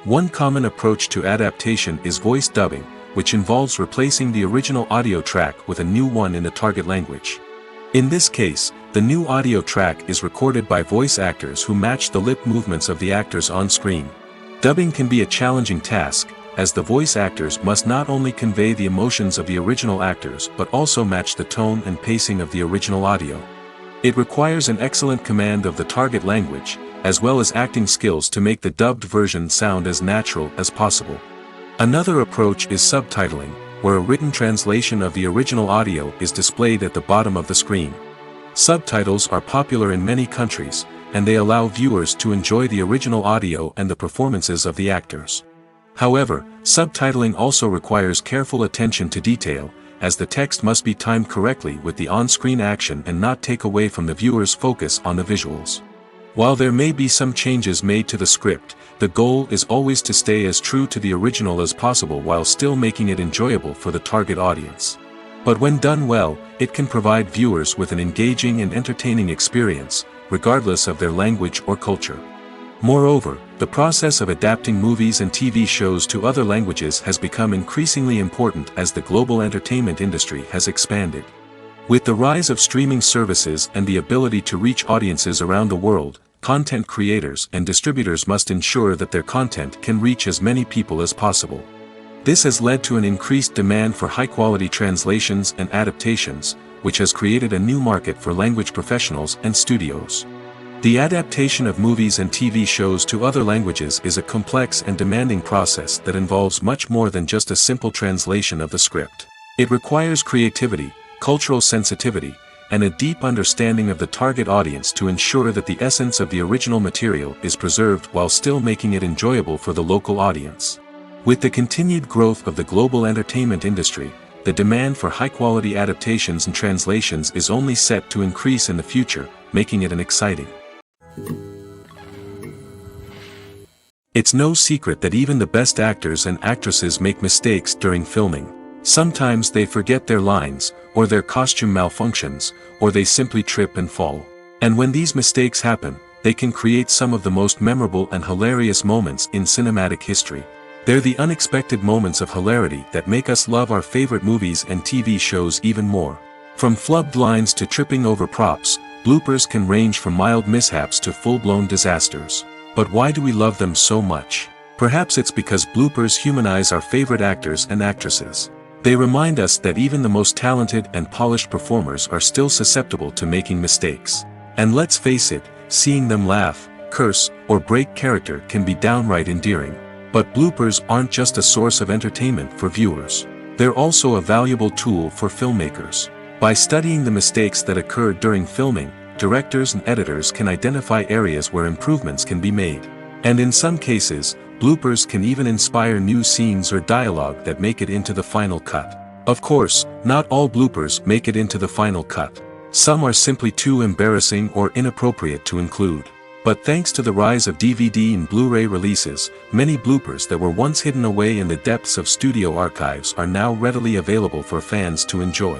One common approach to adaptation is voice dubbing, which involves replacing the original audio track with a new one in the target language. In this case, the new audio track is recorded by voice actors who match the lip movements of the actors on screen. Dubbing can be a challenging task, as the voice actors must not only convey the emotions of the original actors but also match the tone and pacing of the original audio. It requires an excellent command of the target language, as well as acting skills to make the dubbed version sound as natural as possible. Another approach is subtitling, where a written translation of the original audio is displayed at the bottom of the screen. Subtitles are popular in many countries, and they allow viewers to enjoy the original audio and the performances of the actors. However, subtitling also requires careful attention to detail, as the text must be timed correctly with the on-screen action and not take away from the viewer's focus on the visuals. While there may be some changes made to the script, the goal is always to stay as true to the original as possible while still making it enjoyable for the target audience. But when done well, it can provide viewers with an engaging and entertaining experience, regardless of their language or culture. Moreover, the process of adapting movies and TV shows to other languages has become increasingly important as the global entertainment industry has expanded. With the rise of streaming services and the ability to reach audiences around the world, content creators and distributors must ensure that their content can reach as many people as possible. This has led to an increased demand for high-quality translations and adaptations, which has created a new market for language professionals and studios. The adaptation of movies and TV shows to other languages is a complex and demanding process that involves much more than just a simple translation of the script. It requires creativity, cultural sensitivity, and a deep understanding of the target audience to ensure that the essence of the original material is preserved while still making it enjoyable for the local audience. With the continued growth of the global entertainment industry, the demand for high-quality adaptations and translations is only set to increase in the future, making it an exciting. It's no secret that even the best actors and actresses make mistakes during filming. Sometimes they forget their lines, or their costume malfunctions, or they simply trip and fall. And when these mistakes happen, they can create some of the most memorable and hilarious moments in cinematic history. They're the unexpected moments of hilarity that make us love our favorite movies and TV shows even more. From flubbed lines to tripping over props, bloopers can range from mild mishaps to full-blown disasters. But why do we love them so much? Perhaps it's because bloopers humanize our favorite actors and actresses. They remind us that even the most talented and polished performers are still susceptible to making mistakes. And let's face it, seeing them laugh, curse, or break character can be downright endearing. But bloopers aren't just a source of entertainment for viewers. They're also a valuable tool for filmmakers. By studying the mistakes that occurred during filming, directors and editors can identify areas where improvements can be made. And in some cases, bloopers can even inspire new scenes or dialogue that make it into the final cut. Of course, not all bloopers make it into the final cut. Some are simply too embarrassing or inappropriate to include. But thanks to the rise of DVD and Blu-ray releases, many bloopers that were once hidden away in the depths of studio archives are now readily available for fans to enjoy.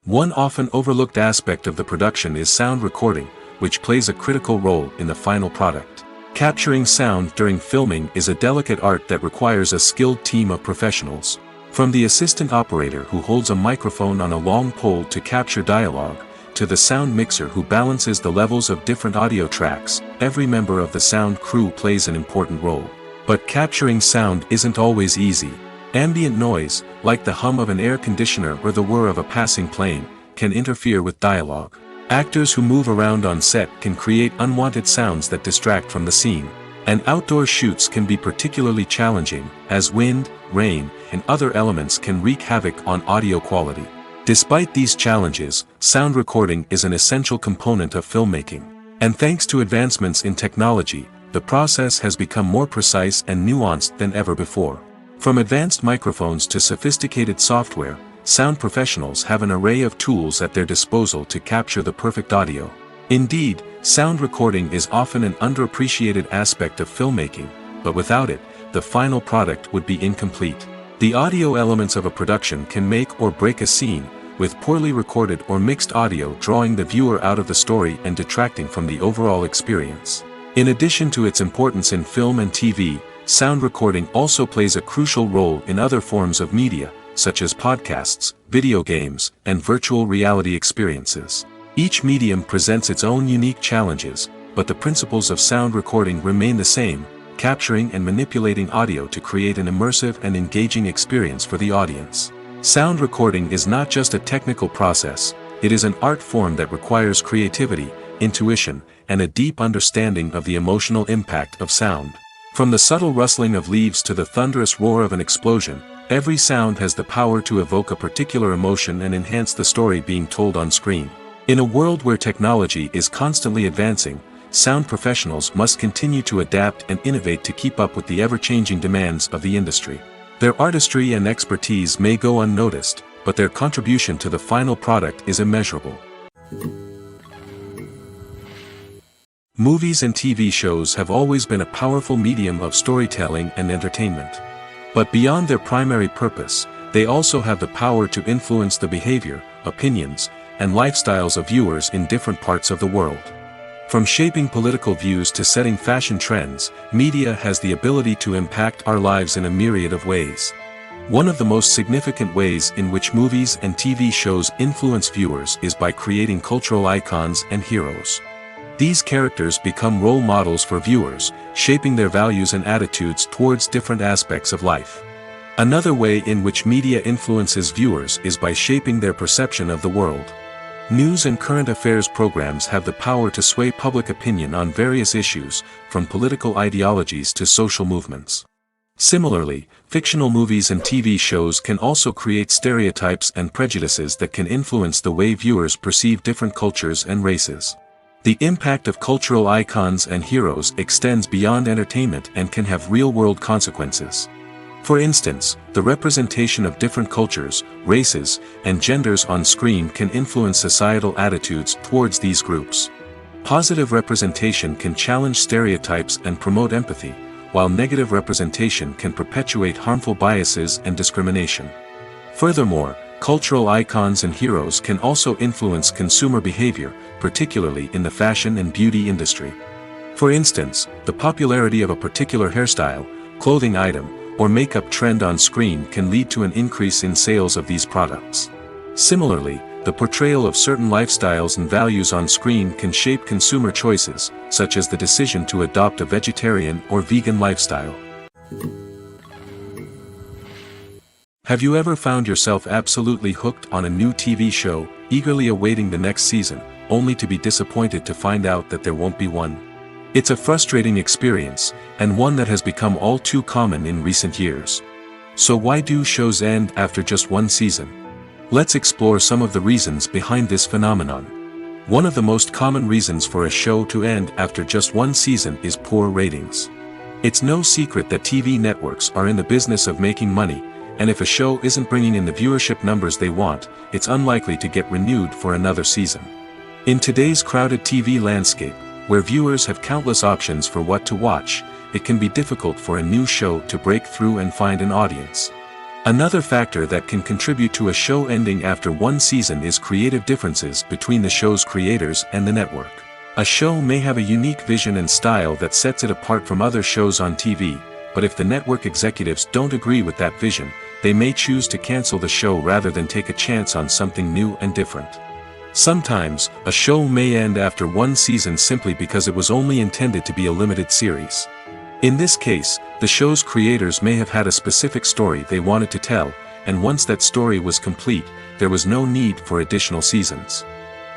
One often overlooked aspect of the production is sound recording, which plays a critical role in the final product. Capturing sound during filming is a delicate art that requires a skilled team of professionals. From the assistant operator who holds a microphone on a long pole to capture dialogue, to the sound mixer who balances the levels of different audio tracks, every member of the sound crew plays an important role. But capturing sound isn't always easy. Ambient noise, like the hum of an air conditioner or the whir of a passing plane, can interfere with dialogue. Actors who move around on set can create unwanted sounds that distract from the scene. And outdoor shoots can be particularly challenging, as wind, rain, and other elements can wreak havoc on audio quality. Despite these challenges, sound recording is an essential component of filmmaking. And thanks to advancements in technology, the process has become more precise and nuanced than ever before. From advanced microphones to sophisticated software, sound professionals have an array of tools at their disposal to capture the perfect audio. Indeed, sound recording is often an underappreciated aspect of filmmaking, but without it, the final product would be incomplete. The audio elements of a production can make or break a scene, with poorly recorded or mixed audio drawing the viewer out of the story and detracting from the overall experience. In addition to its importance in film and TV, sound recording also plays a crucial role in other forms of media, such as podcasts, video games, and virtual reality experiences. Each medium presents its own unique challenges, but the principles of sound recording remain the same, capturing and manipulating audio to create an immersive and engaging experience for the audience. Sound recording is not just a technical process, it is an art form that requires creativity, intuition, and a deep understanding of the emotional impact of sound. From the subtle rustling of leaves to the thunderous roar of an explosion, every sound has the power to evoke a particular emotion and enhance the story being told on screen. In a world where technology is constantly advancing, sound professionals must continue to adapt and innovate to keep up with the ever-changing demands of the industry. Their artistry and expertise may go unnoticed, but their contribution to the final product is immeasurable. Movies and TV shows have always been a powerful medium of storytelling and entertainment. But beyond their primary purpose, they also have the power to influence the behavior, opinions, and lifestyles of viewers in different parts of the world. From shaping political views to setting fashion trends, media has the ability to impact our lives in a myriad of ways. One of the most significant ways in which movies and TV shows influence viewers is by creating cultural icons and heroes. These characters become role models for viewers, shaping their values and attitudes towards different aspects of life. Another way in which media influences viewers is by shaping their perception of the world. News and current affairs programs have the power to sway public opinion on various issues, from political ideologies to social movements. Similarly, fictional movies and TV shows can also create stereotypes and prejudices that can influence the way viewers perceive different cultures and races. The impact of cultural icons and heroes extends beyond entertainment and can have real-world consequences. For instance, the representation of different cultures, races, and genders on screen can influence societal attitudes towards these groups. Positive representation can challenge stereotypes and promote empathy, while negative representation can perpetuate harmful biases and discrimination. Furthermore, cultural icons and heroes can also influence consumer behavior, particularly in the fashion and beauty industry. For instance, the popularity of a particular hairstyle, clothing item, or makeup trend on screen can lead to an increase in sales of these products. Similarly, the portrayal of certain lifestyles and values on screen can shape consumer choices, such as the decision to adopt a vegetarian or vegan lifestyle. Have you ever found yourself absolutely hooked on a new TV show, eagerly awaiting the next season, only to be disappointed to find out that there won't be one? It's a frustrating experience, and one that has become all too common in recent years. So why do shows end after just one season? Let's explore some of the reasons behind this phenomenon. One of the most common reasons for a show to end after just one season is poor ratings. It's no secret that TV networks are in the business of making money, and if a show isn't bringing in the viewership numbers they want, it's unlikely to get renewed for another season. In today's crowded TV landscape, where viewers have countless options for what to watch, it can be difficult for a new show to break through and find an audience. Another factor that can contribute to a show ending after one season is creative differences between the show's creators and the network. A show may have a unique vision and style that sets it apart from other shows on TV, but if the network executives don't agree with that vision, they may choose to cancel the show rather than take a chance on something new and different. Sometimes, a show may end after one season simply because it was only intended to be a limited series. In this case, the show's creators may have had a specific story they wanted to tell, and once that story was complete, there was no need for additional seasons.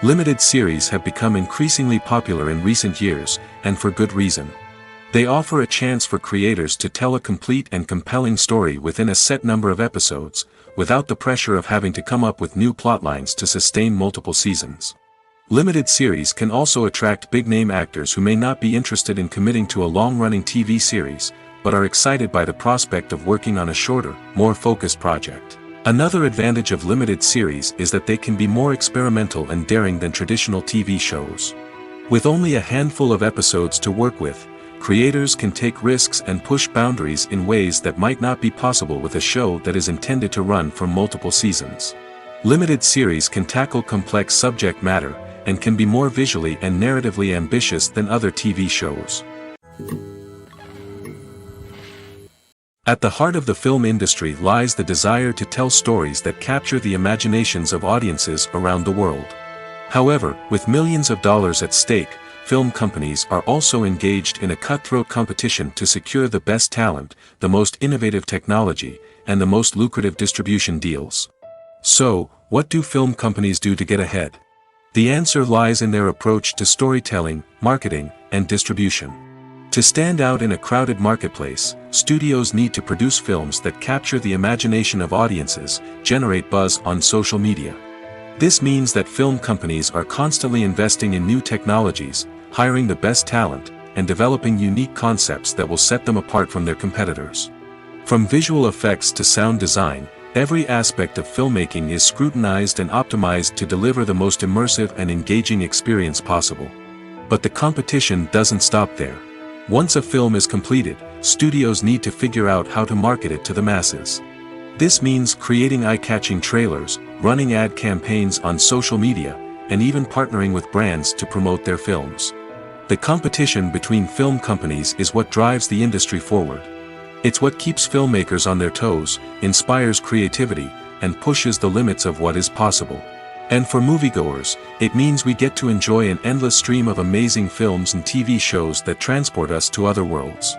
Limited series have become increasingly popular in recent years, and for good reason. They offer a chance for creators to tell a complete and compelling story within a set number of episodes, without the pressure of having to come up with new plotlines to sustain multiple seasons. Limited series can also attract big-name actors who may not be interested in committing to a long-running TV series, but are excited by the prospect of working on a shorter, more focused project. Another advantage of limited series is that they can be more experimental and daring than traditional TV shows. With only a handful of episodes to work with, creators can take risks and push boundaries in ways that might not be possible with a show that is intended to run for multiple seasons. Limited series can tackle complex subject matter, and can be more visually and narratively ambitious than other TV shows. At the heart of the film industry lies the desire to tell stories that capture the imaginations of audiences around the world. However, with millions of dollars at stake, film companies are also engaged in a cutthroat competition to secure the best talent, the most innovative technology, and the most lucrative distribution deals. So, what do film companies do to get ahead? The answer lies in their approach to storytelling, marketing, and distribution. To stand out in a crowded marketplace, studios need to produce films that capture the imagination of audiences, generate buzz on social media. This means that film companies are constantly investing in new technologies, hiring the best talent, and developing unique concepts that will set them apart from their competitors. From visual effects to sound design, every aspect of filmmaking is scrutinized and optimized to deliver the most immersive and engaging experience possible. But the competition doesn't stop there. Once a film is completed, studios need to figure out how to market it to the masses. This means creating eye-catching trailers, running ad campaigns on social media, and even partnering with brands to promote their films. The competition between film companies is what drives the industry forward. It's what keeps filmmakers on their toes, inspires creativity, and pushes the limits of what is possible. And for moviegoers, it means we get to enjoy an endless stream of amazing films and TV shows that transport us to other worlds.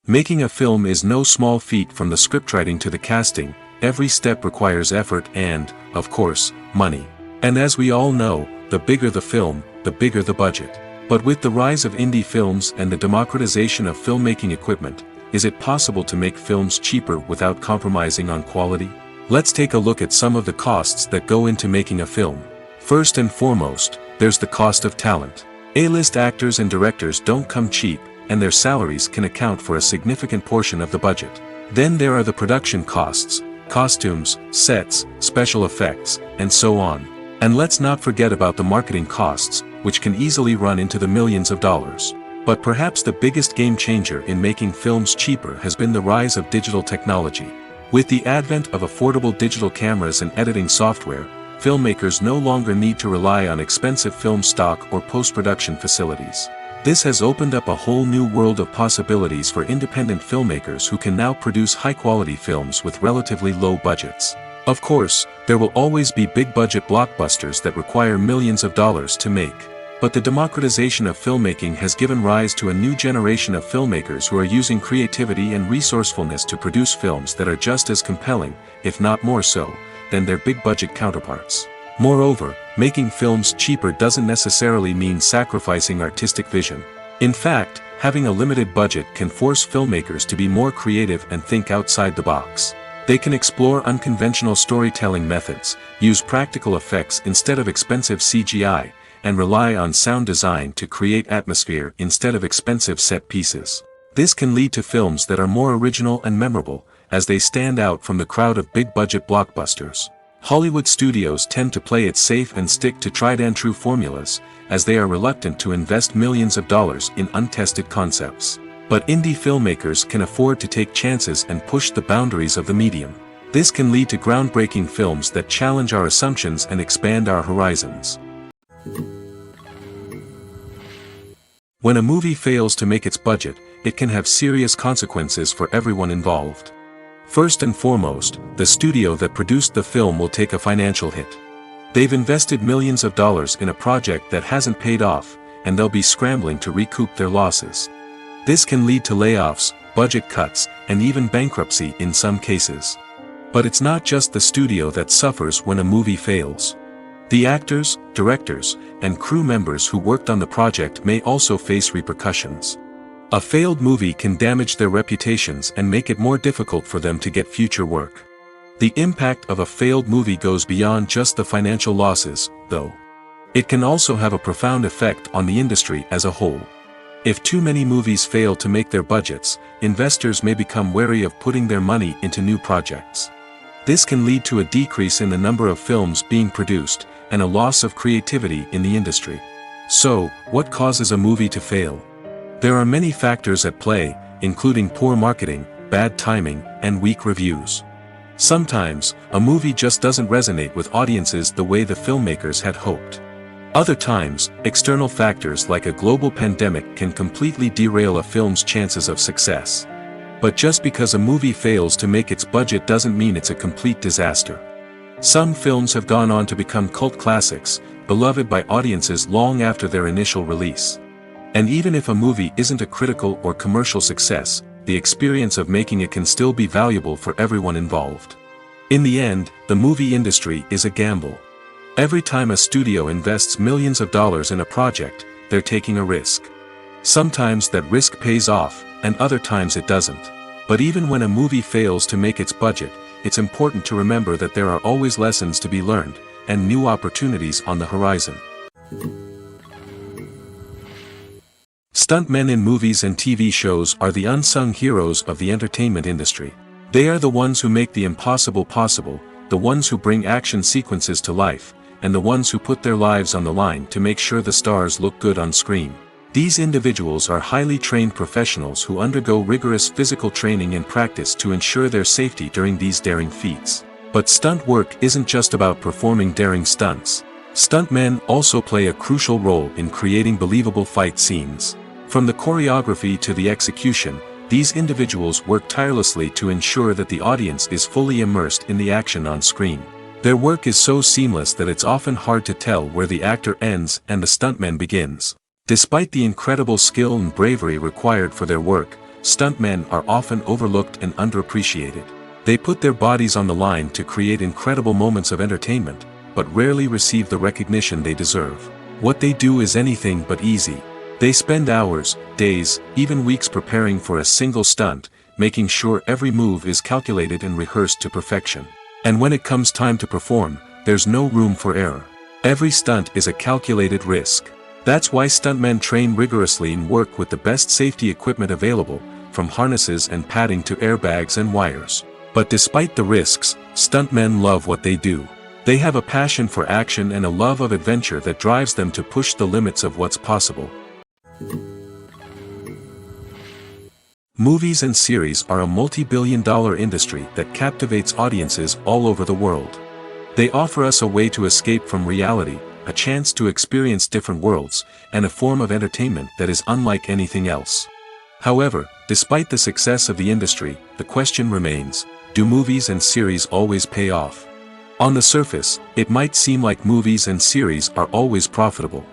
Making a film is no small feat. From the scriptwriting to the casting, every step requires effort and, of course, money. And as we all know, the bigger the film, the bigger the budget. But with the rise of indie films and the democratization of filmmaking equipment, is it possible to make films cheaper without compromising on quality? Let's take a look at some of the costs that go into making a film. First and foremost, there's the cost of talent. A-list actors and directors don't come cheap, and their salaries can account for a significant portion of the budget. Then there are the production costs, costumes, sets, special effects, and so on. And let's not forget about the marketing costs, which can easily run into the millions of dollars. But perhaps the biggest game changer in making films cheaper has been the rise of digital technology. With the advent of affordable digital cameras and editing software, filmmakers no longer need to rely on expensive film stock or post-production facilities. This has opened up a whole new world of possibilities for independent filmmakers who can now produce high-quality films with relatively low budgets. Of course, there will always be big-budget blockbusters that require millions of dollars to make. But the democratization of filmmaking has given rise to a new generation of filmmakers who are using creativity and resourcefulness to produce films that are just as compelling, if not more so, than their big-budget counterparts. Moreover, making films cheaper doesn't necessarily mean sacrificing artistic vision. In fact, having a limited budget can force filmmakers to be more creative and think outside the box. They can explore unconventional storytelling methods, use practical effects instead of expensive CGI, and rely on sound design to create atmosphere instead of expensive set pieces. This can lead to films that are more original and memorable, as they stand out from the crowd of big-budget blockbusters. Hollywood studios tend to play it safe and stick to tried-and-true formulas, as they are reluctant to invest millions of dollars in untested concepts. But indie filmmakers can afford to take chances and push the boundaries of the medium. This can lead to groundbreaking films that challenge our assumptions and expand our horizons. When a movie fails to make its budget, it can have serious consequences for everyone involved. First and foremost, the studio that produced the film will take a financial hit. They've invested millions of dollars in a project that hasn't paid off, and they'll be scrambling to recoup their losses. This can lead to layoffs, budget cuts, and even bankruptcy in some cases. But it's not just the studio that suffers when a movie fails. The actors, directors, and crew members who worked on the project may also face repercussions. A failed movie can damage their reputations and make it more difficult for them to get future work. The impact of a failed movie goes beyond just the financial losses, though. It can also have a profound effect on the industry as a whole. If too many movies fail to make their budgets, investors may become wary of putting their money into new projects. This can lead to a decrease in the number of films being produced, and a loss of creativity in the industry. So, what causes a movie to fail? There are many factors at play, including poor marketing, bad timing, and weak reviews. Sometimes, a movie just doesn't resonate with audiences the way the filmmakers had hoped. Other times, external factors like a global pandemic can completely derail a film's chances of success. But just because a movie fails to make its budget doesn't mean it's a complete disaster. Some films have gone on to become cult classics, beloved by audiences long after their initial release. And even if a movie isn't a critical or commercial success, the experience of making it can still be valuable for everyone involved. In the end, the movie industry is a gamble. Every time a studio invests millions of dollars in a project, they're taking a risk. Sometimes that risk pays off, and other times it doesn't. But even when a movie fails to make its budget, it's important to remember that there are always lessons to be learned, and new opportunities on the horizon. Stuntmen in movies and TV shows are the unsung heroes of the entertainment industry. They are the ones who make the impossible possible, the ones who bring action sequences to life, and the ones who put their lives on the line to make sure the stars look good on screen. These individuals are highly trained professionals who undergo rigorous physical training and practice to ensure their safety during these daring feats. But stunt work isn't just about performing daring stunts. Stuntmen also play a crucial role in creating believable fight scenes. From the choreography to the execution, these individuals work tirelessly to ensure that the audience is fully immersed in the action on screen. Their work is so seamless that it's often hard to tell where the actor ends and the stuntman begins. Despite the incredible skill and bravery required for their work, stuntmen are often overlooked and underappreciated. They put their bodies on the line to create incredible moments of entertainment, but rarely receive the recognition they deserve. What they do is anything but easy. They spend hours, days, even weeks preparing for a single stunt, making sure every move is calculated and rehearsed to perfection. And when it comes time to perform, there's no room for error. Every stunt is a calculated risk. That's why stuntmen train rigorously and work with the best safety equipment available, from harnesses and padding to airbags and wires. But despite the risks, stuntmen love what they do. They have a passion for action and a love of adventure that drives them to push the limits of what's possible. Movies and series are a multi-billion-dollar industry that captivates audiences all over the world. They offer us a way to escape from reality, a chance to experience different worlds, and a form of entertainment that is unlike anything else. However, despite the success of the industry, the question remains, do movies and series always pay off? On the surface, it might seem like movies and series are always profitable.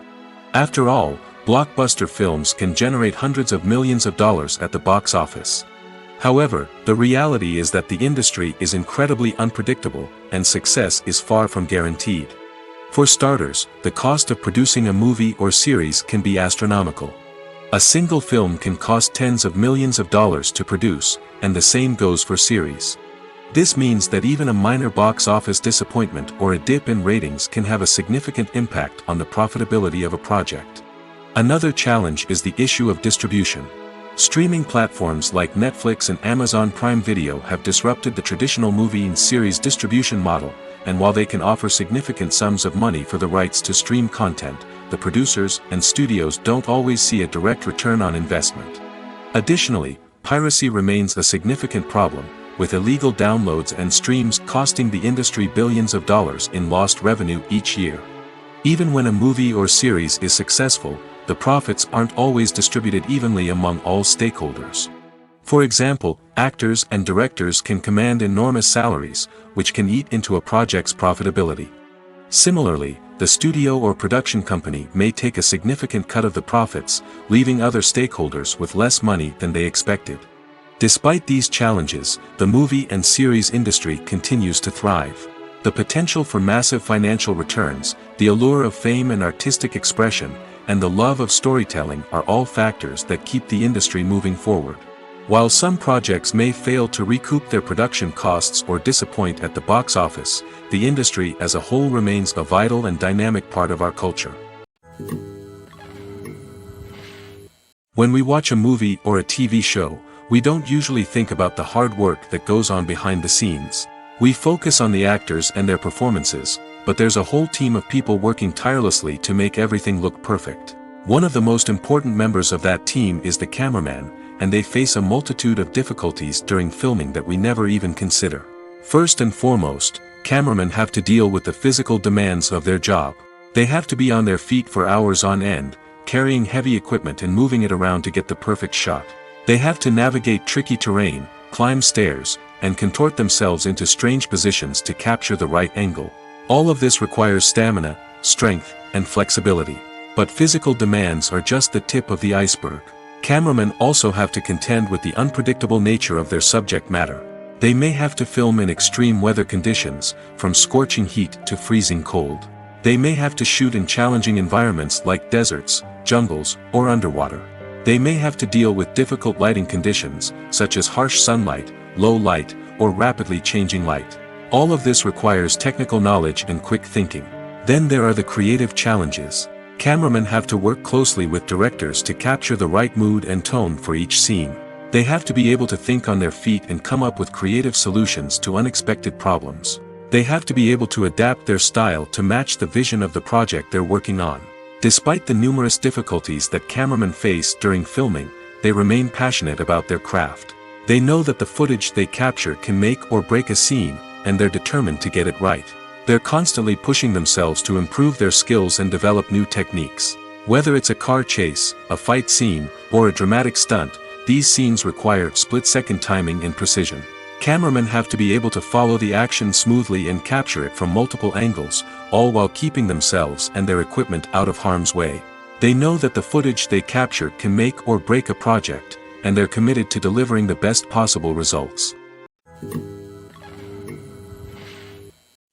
After all, blockbuster films can generate hundreds of millions of dollars at the box office. However, the reality is that the industry is incredibly unpredictable, and success is far from guaranteed. For starters, the cost of producing a movie or series can be astronomical. A single film can cost tens of millions of dollars to produce, and the same goes for series. This means that even a minor box office disappointment or a dip in ratings can have a significant impact on the profitability of a project. Another challenge is the issue of distribution. Streaming platforms like Netflix and Amazon Prime Video have disrupted the traditional movie and series distribution model, and while they can offer significant sums of money for the rights to stream content, the producers and studios don't always see a direct return on investment. Additionally, piracy remains a significant problem, with illegal downloads and streams costing the industry billions of dollars in lost revenue each year. Even when a movie or series is successful, the profits aren't always distributed evenly among all stakeholders. For example, actors and directors can command enormous salaries, which can eat into a project's profitability. Similarly, the studio or production company may take a significant cut of the profits, leaving other stakeholders with less money than they expected. Despite these challenges, the movie and series industry continues to thrive. The potential for massive financial returns, the allure of fame and artistic expression, and the love of storytelling are all factors that keep the industry moving forward. While some projects may fail to recoup their production costs or disappoint at the box office, the industry as a whole remains a vital and dynamic part of our culture. When we watch a movie or a TV show, we don't usually think about the hard work that goes on behind the scenes. We focus on the actors and their performances, but there's a whole team of people working tirelessly to make everything look perfect. One of the most important members of that team is the cameraman, and they face a multitude of difficulties during filming that we never even consider. First and foremost, cameramen have to deal with the physical demands of their job. They have to be on their feet for hours on end, carrying heavy equipment and moving it around to get the perfect shot. They have to navigate tricky terrain, climb stairs, and contort themselves into strange positions to capture the right angle. All of this requires stamina, strength, and flexibility. But physical demands are just the tip of the iceberg. Cameramen also have to contend with the unpredictable nature of their subject matter. They may have to film in extreme weather conditions, from scorching heat to freezing cold. They may have to shoot in challenging environments like deserts, jungles, or underwater. They may have to deal with difficult lighting conditions, such as harsh sunlight, low light, or rapidly changing light. All of this requires technical knowledge and quick thinking. Then there are the creative challenges. Cameramen have to work closely with directors to capture the right mood and tone for each scene. They have to be able to think on their feet and come up with creative solutions to unexpected problems. They have to be able to adapt their style to match the vision of the project they're working on. Despite the numerous difficulties that cameramen face during filming, they remain passionate about their craft. They know that the footage they capture can make or break a scene, and they're determined to get it right. They're constantly pushing themselves to improve their skills and develop new techniques. Whether it's a car chase, a fight scene, or a dramatic stunt, these scenes require split-second timing and precision. Cameramen have to be able to follow the action smoothly and capture it from multiple angles, all while keeping themselves and their equipment out of harm's way. They know that the footage they capture can make or break a project, and they're committed to delivering the best possible results.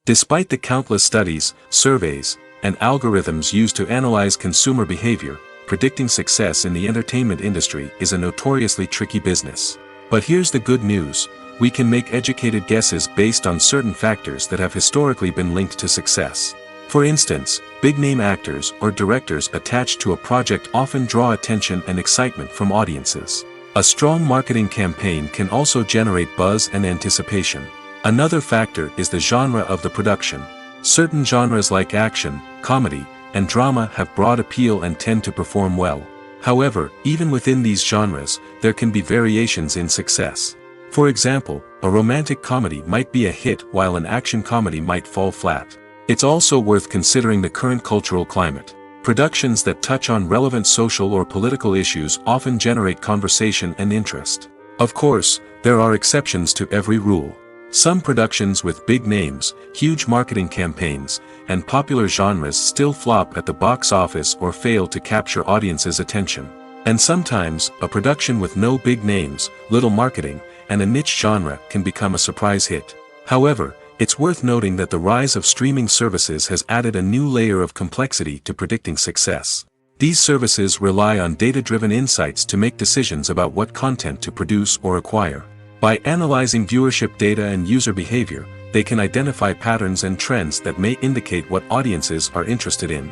Despite the countless studies, surveys, and algorithms used to analyze consumer behavior, predicting success in the entertainment industry is a notoriously tricky business. But here's the good news: we can make educated guesses based on certain factors that have historically been linked to success. For instance, big-name actors or directors attached to a project often draw attention and excitement from audiences. A strong marketing campaign can also generate buzz and anticipation. Another factor is the genre of the production. Certain genres like action, comedy, and drama have broad appeal and tend to perform well. However, even within these genres, there can be variations in success. For example, a romantic comedy might be a hit while an action comedy might fall flat. It's also worth considering the current cultural climate. Productions that touch on relevant social or political issues often generate conversation and interest. Of course, there are exceptions to every rule. Some productions with big names, huge marketing campaigns, and popular genres still flop at the box office or fail to capture audiences' attention. And sometimes, a production with no big names, little marketing, and a niche genre can become a surprise hit. However, it's worth noting that the rise of streaming services has added a new layer of complexity to predicting success. These services rely on data-driven insights to make decisions about what content to produce or acquire. By analyzing viewership data and user behavior, they can identify patterns and trends that may indicate what audiences are interested in.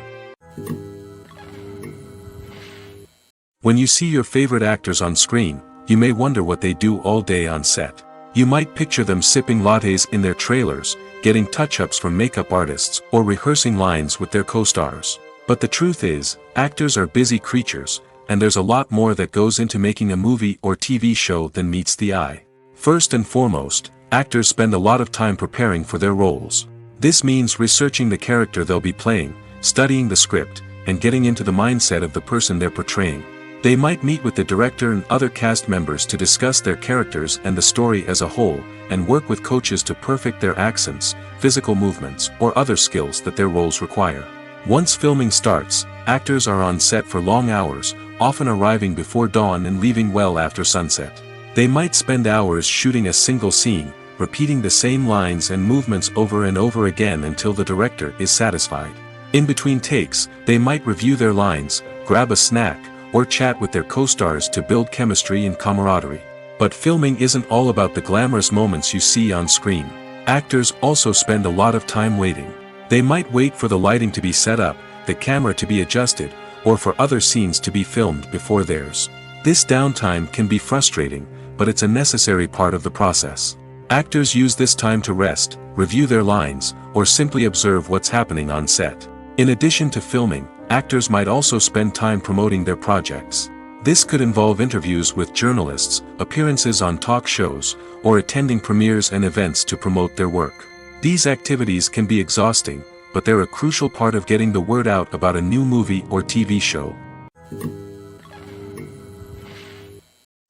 When you see your favorite actors on screen, you may wonder what they do all day on set. You might picture them sipping lattes in their trailers, getting touch-ups from makeup artists, or rehearsing lines with their co-stars. But the truth is, actors are busy creatures, and there's a lot more that goes into making a movie or TV show than meets the eye. First and foremost, actors spend a lot of time preparing for their roles. This means researching the character they'll be playing, studying the script, and getting into the mindset of the person they're portraying. They might meet with the director and other cast members to discuss their characters and the story as a whole, and work with coaches to perfect their accents, physical movements, or other skills that their roles require. Once filming starts, actors are on set for long hours, often arriving before dawn and leaving well after sunset. They might spend hours shooting a single scene, repeating the same lines and movements over and over again until the director is satisfied. In between takes, they might review their lines, grab a snack, or chat with their co-stars to build chemistry and camaraderie. But filming isn't all about the glamorous moments you see on screen. Actors also spend a lot of time waiting. They might wait for the lighting to be set up, the camera to be adjusted, or for other scenes to be filmed before theirs. This downtime can be frustrating, but it's a necessary part of the process. Actors use this time to rest, review their lines, or simply observe what's happening on set. In addition to filming, actors might also spend time promoting their projects. This could involve interviews with journalists, appearances on talk shows, or attending premieres and events to promote their work. These activities can be exhausting, but they're a crucial part of getting the word out about a new movie or TV show.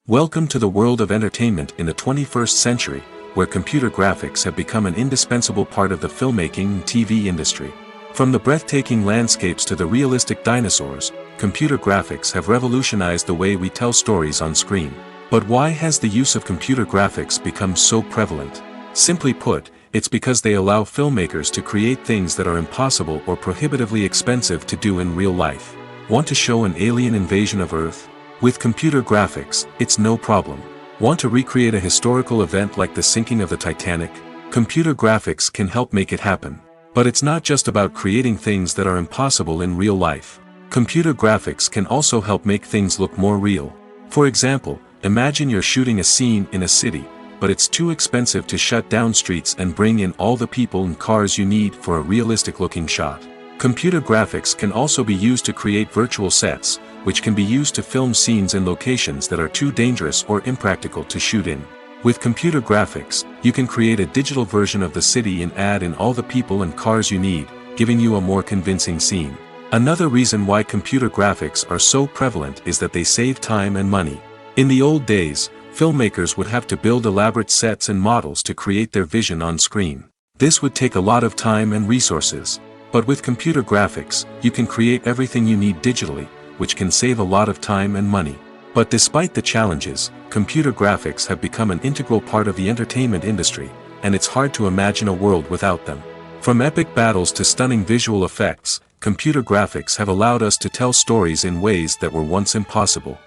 Welcome to the world of entertainment in the 21st century, where computer graphics have become an indispensable part of the filmmaking and TV industry. From the breathtaking landscapes to the realistic dinosaurs, computer graphics have revolutionized the way we tell stories on screen. But why has the use of computer graphics become so prevalent? Simply put, it's because they allow filmmakers to create things that are impossible or prohibitively expensive to do in real life. Want to show an alien invasion of Earth? With computer graphics, it's no problem. Want to recreate a historical event like the sinking of the Titanic? Computer graphics can help make it happen. But it's not just about creating things that are impossible in real life. Computer graphics can also help make things look more real. For example, imagine you're shooting a scene in a city, but it's too expensive to shut down streets and bring in all the people and cars you need for a realistic-looking shot. Computer graphics can also be used to create virtual sets, which can be used to film scenes in locations that are too dangerous or impractical to shoot in. With computer graphics, you can create a digital version of the city and add in all the people and cars you need, giving you a more convincing scene. Another reason why computer graphics are so prevalent is that they save time and money. In the old days, filmmakers would have to build elaborate sets and models to create their vision on screen. This would take a lot of time and resources. But with computer graphics, you can create everything you need digitally, which can save a lot of time and money. But despite the challenges, computer graphics have become an integral part of the entertainment industry, and it's hard to imagine a world without them. From epic battles to stunning visual effects, computer graphics have allowed us to tell stories in ways that were once impossible.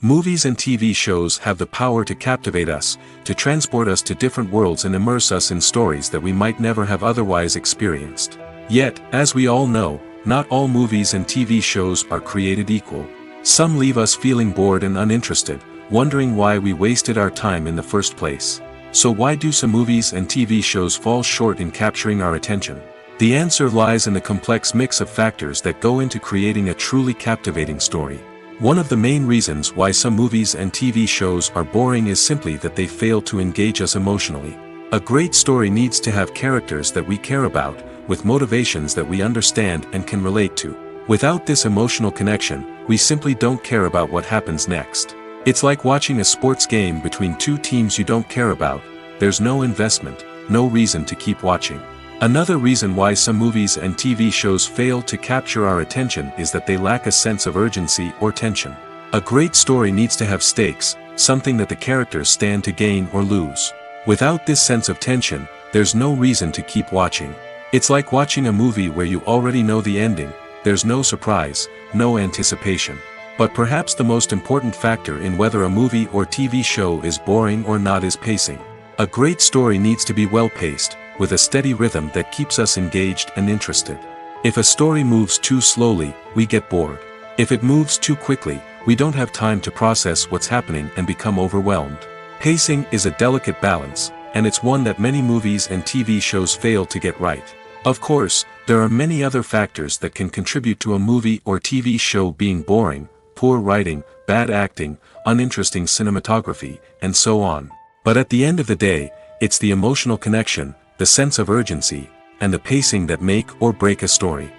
Movies and TV shows have the power to captivate us, to transport us to different worlds and immerse us in stories that we might never have otherwise experienced. Yet, as we all know, not all movies and TV shows are created equal. Some leave us feeling bored and uninterested, wondering why we wasted our time in the first place. So why do some movies and TV shows fall short in capturing our attention? The answer lies in the complex mix of factors that go into creating a truly captivating story. One of the main reasons why some movies and TV shows are boring is simply that they fail to engage us emotionally. A great story needs to have characters that we care about, with motivations that we understand and can relate to. Without this emotional connection, we simply don't care about what happens next. It's like watching a sports game between two teams you don't care about. There's no investment, no reason to keep watching. Another reason why some movies and TV shows fail to capture our attention is that they lack a sense of urgency or tension. A great story needs to have stakes, something that the characters stand to gain or lose. Without this sense of tension, there's no reason to keep watching. It's like watching a movie where you already know the ending, there's no surprise, no anticipation. But perhaps the most important factor in whether a movie or TV show is boring or not is pacing. A great story needs to be well-paced, with a steady rhythm that keeps us engaged and interested. If a story moves too slowly, we get bored. If it moves too quickly, we don't have time to process what's happening and become overwhelmed. Pacing is a delicate balance, and it's one that many movies and TV shows fail to get right. Of course, there are many other factors that can contribute to a movie or TV show being boring: poor writing, bad acting, uninteresting cinematography, and so on. But at the end of the day, it's the emotional connection, the sense of urgency, and the pacing that make or break a story.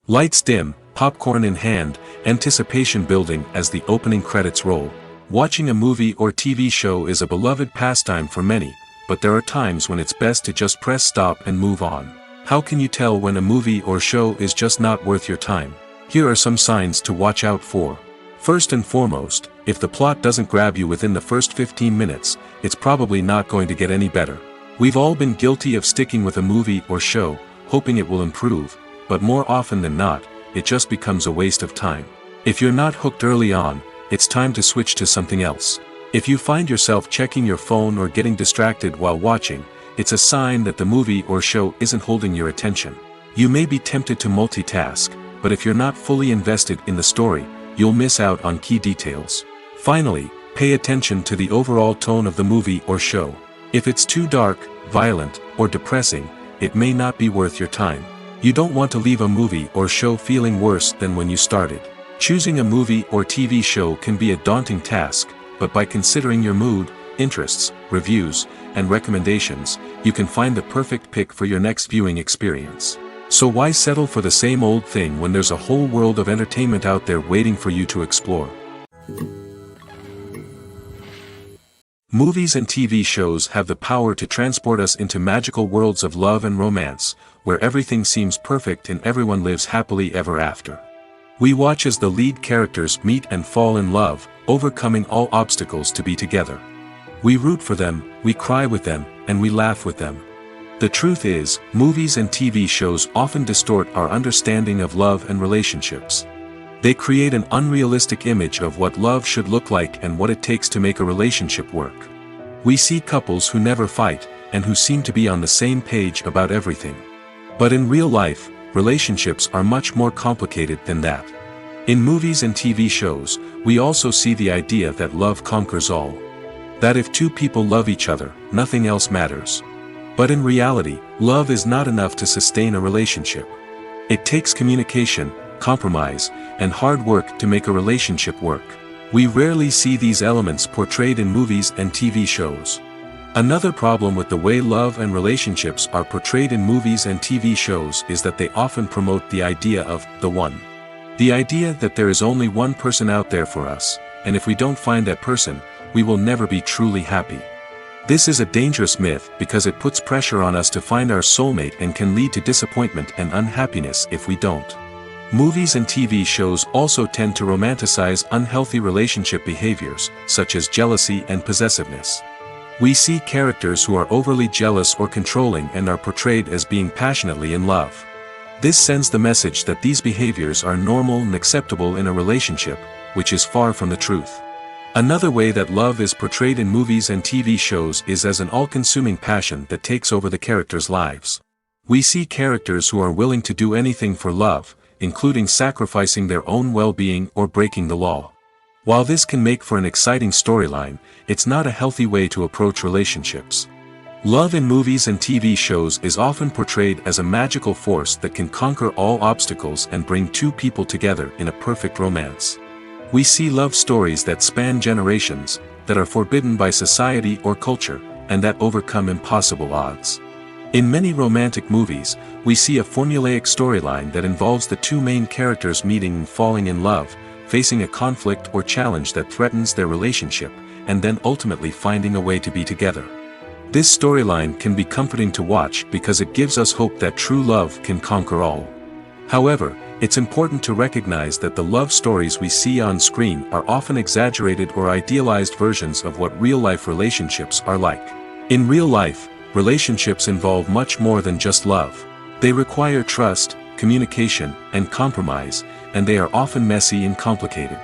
Lights dim, popcorn in hand, anticipation building as the opening credits roll. Watching a movie or TV show is a beloved pastime for many, but there are times when it's best to just press stop and move on. How can you tell when a movie or show is just not worth your time? Here are some signs to watch out for. First and foremost, if the plot doesn't grab you within the first 15 minutes, it's probably not going to get any better. We've all been guilty of sticking with a movie or show, hoping it will improve, but more often than not, it just becomes a waste of time. If you're not hooked early on, it's time to switch to something else. If you find yourself checking your phone or getting distracted while watching, it's a sign that the movie or show isn't holding your attention. You may be tempted to multitask, but if you're not fully invested in the story, you'll miss out on key details. Finally, pay attention to the overall tone of the movie or show. If it's too dark, violent, or depressing, it may not be worth your time. You don't want to leave a movie or show feeling worse than when you started. Choosing a movie or TV show can be a daunting task, but by considering your mood, interests, reviews, and recommendations, you can find the perfect pick for your next viewing experience. So why settle for the same old thing when there's a whole world of entertainment out there waiting for you to explore? Movies and TV shows have the power to transport us into magical worlds of love and romance, where everything seems perfect and everyone lives happily ever after. We watch as the lead characters meet and fall in love, overcoming all obstacles to be together. We root for them, we cry with them, and we laugh with them. The truth is, movies and TV shows often distort our understanding of love and relationships. They create an unrealistic image of what love should look like and what it takes to make a relationship work. We see couples who never fight, and who seem to be on the same page about everything. But in real life, relationships are much more complicated than that. In movies and TV shows, we also see the idea that love conquers all. That if two people love each other, nothing else matters. But in reality, love is not enough to sustain a relationship. It takes communication, compromise, and hard work to make a relationship work. We rarely see these elements portrayed in movies and TV shows. Another problem with the way love and relationships are portrayed in movies and TV shows is that they often promote the idea of the one. The idea that there is only one person out there for us, and if we don't find that person, we will never be truly happy. This is a dangerous myth because it puts pressure on us to find our soulmate and can lead to disappointment and unhappiness if we don't. Movies and TV shows also tend to romanticize unhealthy relationship behaviors, such as jealousy and possessiveness. We see characters who are overly jealous or controlling and are portrayed as being passionately in love. This sends the message that these behaviors are normal and acceptable in a relationship, which is far from the truth. Another way that love is portrayed in movies and TV shows is as an all-consuming passion that takes over the characters' lives. We see characters who are willing to do anything for love, including sacrificing their own well-being or breaking the law. While this can make for an exciting storyline, it's not a healthy way to approach relationships. Love in movies and TV shows is often portrayed as a magical force that can conquer all obstacles and bring two people together in a perfect romance. We see love stories that span generations, that are forbidden by society or culture, and that overcome impossible odds. In many romantic movies, we see a formulaic storyline that involves the two main characters meeting and falling in love, facing a conflict or challenge that threatens their relationship, and then ultimately finding a way to be together. This storyline can be comforting to watch because it gives us hope that true love can conquer all. However, it's important to recognize that the love stories we see on screen are often exaggerated or idealized versions of what real-life relationships are like. In real life, relationships involve much more than just love. They require trust, communication, and compromise, and they are often messy and complicated.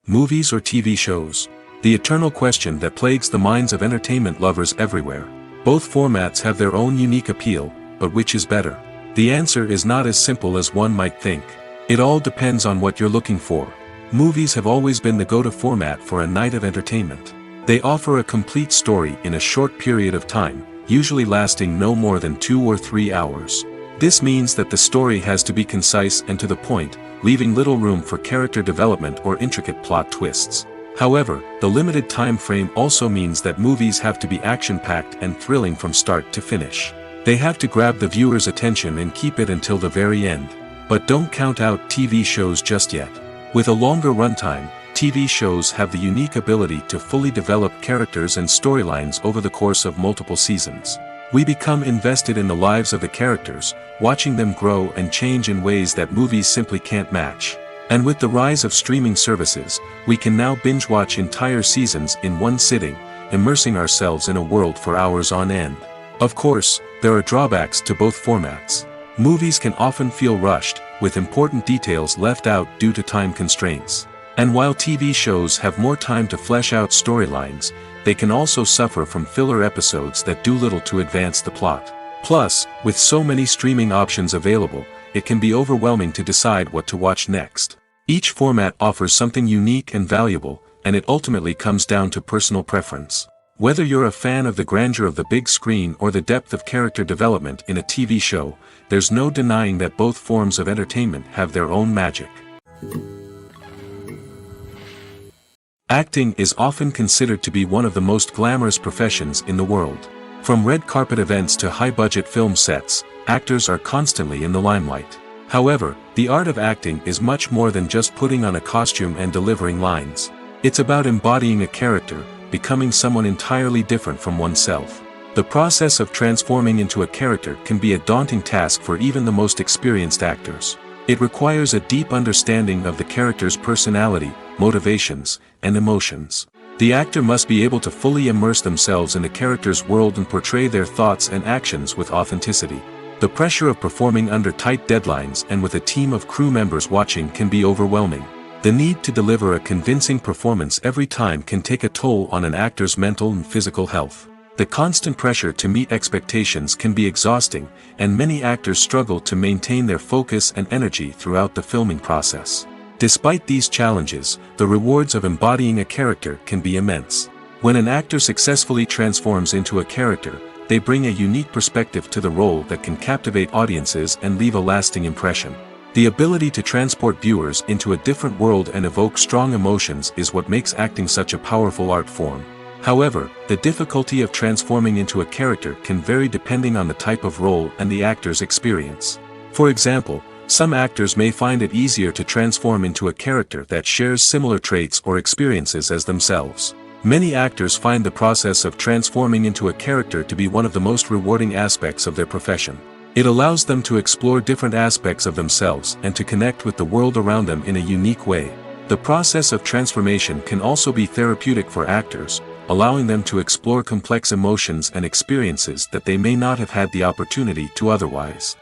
Movies or TV shows? The eternal question that plagues the minds of entertainment lovers everywhere. Both formats have their own unique appeal, but which is better? The answer is not as simple as one might think. It all depends on what you're looking for. Movies have always been the go-to format for a night of entertainment. They offer a complete story in a short period of time, usually lasting no more than 2 or 3 hours. This means that the story has to be concise and to the point, leaving little room for character development or intricate plot twists. However, the limited time frame also means that movies have to be action-packed and thrilling from start to finish. They have to grab the viewer's attention and keep it until the very end. But don't count out TV shows just yet. With a longer runtime, TV shows have the unique ability to fully develop characters and storylines over the course of multiple seasons. We become invested in the lives of the characters, watching them grow and change in ways that movies simply can't match. And with the rise of streaming services, we can now binge-watch entire seasons in one sitting, immersing ourselves in a world for hours on end. Of course, there are drawbacks to both formats. Movies can often feel rushed, with important details left out due to time constraints. And while TV shows have more time to flesh out storylines, they can also suffer from filler episodes that do little to advance the plot. Plus, with so many streaming options available, it can be overwhelming to decide what to watch next. Each format offers something unique and valuable, and it ultimately comes down to personal preference. Whether you're a fan of the grandeur of the big screen or the depth of character development in a TV show, there's no denying that both forms of entertainment have their own magic. Acting is often considered to be one of the most glamorous professions in the world. From red carpet events to high-budget film sets, actors are constantly in the limelight. However, the art of acting is much more than just putting on a costume and delivering lines. It's about embodying a character, becoming someone entirely different from oneself. The process of transforming into a character can be a daunting task for even the most experienced actors. It requires a deep understanding of the character's personality, motivations, and emotions. The actor must be able to fully immerse themselves in the character's world and portray their thoughts and actions with authenticity. The pressure of performing under tight deadlines and with a team of crew members watching can be overwhelming. The need to deliver a convincing performance every time can take a toll on an actor's mental and physical health. The constant pressure to meet expectations can be exhausting, and many actors struggle to maintain their focus and energy throughout the filming process. Despite these challenges, the rewards of embodying a character can be immense. When an actor successfully transforms into a character, they bring a unique perspective to the role that can captivate audiences and leave a lasting impression. The ability to transport viewers into a different world and evoke strong emotions is what makes acting such a powerful art form. However, the difficulty of transforming into a character can vary depending on the type of role and the actor's experience. For example, some actors may find it easier to transform into a character that shares similar traits or experiences as themselves. Many actors find the process of transforming into a character to be one of the most rewarding aspects of their profession. It allows them to explore different aspects of themselves and to connect with the world around them in a unique way. The process of transformation can also be therapeutic for actors, allowing them to explore complex emotions and experiences that they may not have had the opportunity to otherwise.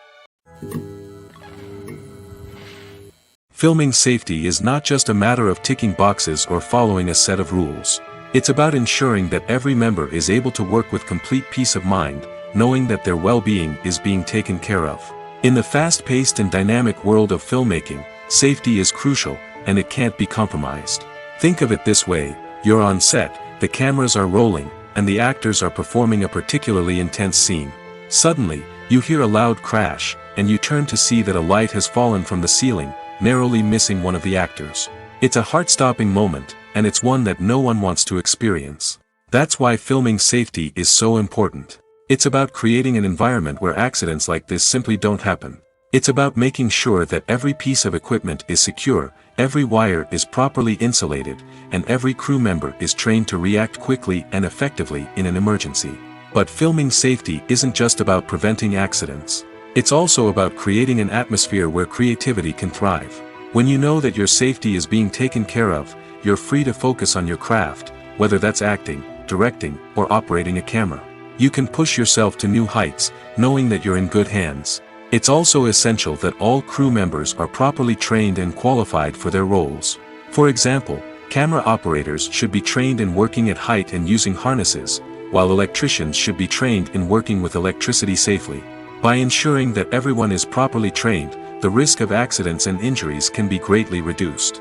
Filming safety is not just a matter of ticking boxes or following a set of rules. It's about ensuring that every member is able to work with complete peace of mind, knowing that their well-being is being taken care of. In the fast-paced and dynamic world of filmmaking, safety is crucial, and it can't be compromised. Think of it this way: you're on set, the cameras are rolling, and the actors are performing a particularly intense scene. Suddenly, you hear a loud crash, and you turn to see that a light has fallen from the ceiling, narrowly missing one of the actors. It's a heart-stopping moment, and it's one that no one wants to experience. That's why filming safety is so important. It's about creating an environment where accidents like this simply don't happen. It's about making sure that every piece of equipment is secure, every wire is properly insulated, and every crew member is trained to react quickly and effectively in an emergency. But filming safety isn't just about preventing accidents. It's also about creating an atmosphere where creativity can thrive. When you know that your safety is being taken care of, you're free to focus on your craft, whether that's acting, directing, or operating a camera. You can push yourself to new heights, knowing that you're in good hands. It's also essential that all crew members are properly trained and qualified for their roles. For example, camera operators should be trained in working at height and using harnesses, while electricians should be trained in working with electricity safely. By ensuring that everyone is properly trained, the risk of accidents and injuries can be greatly reduced.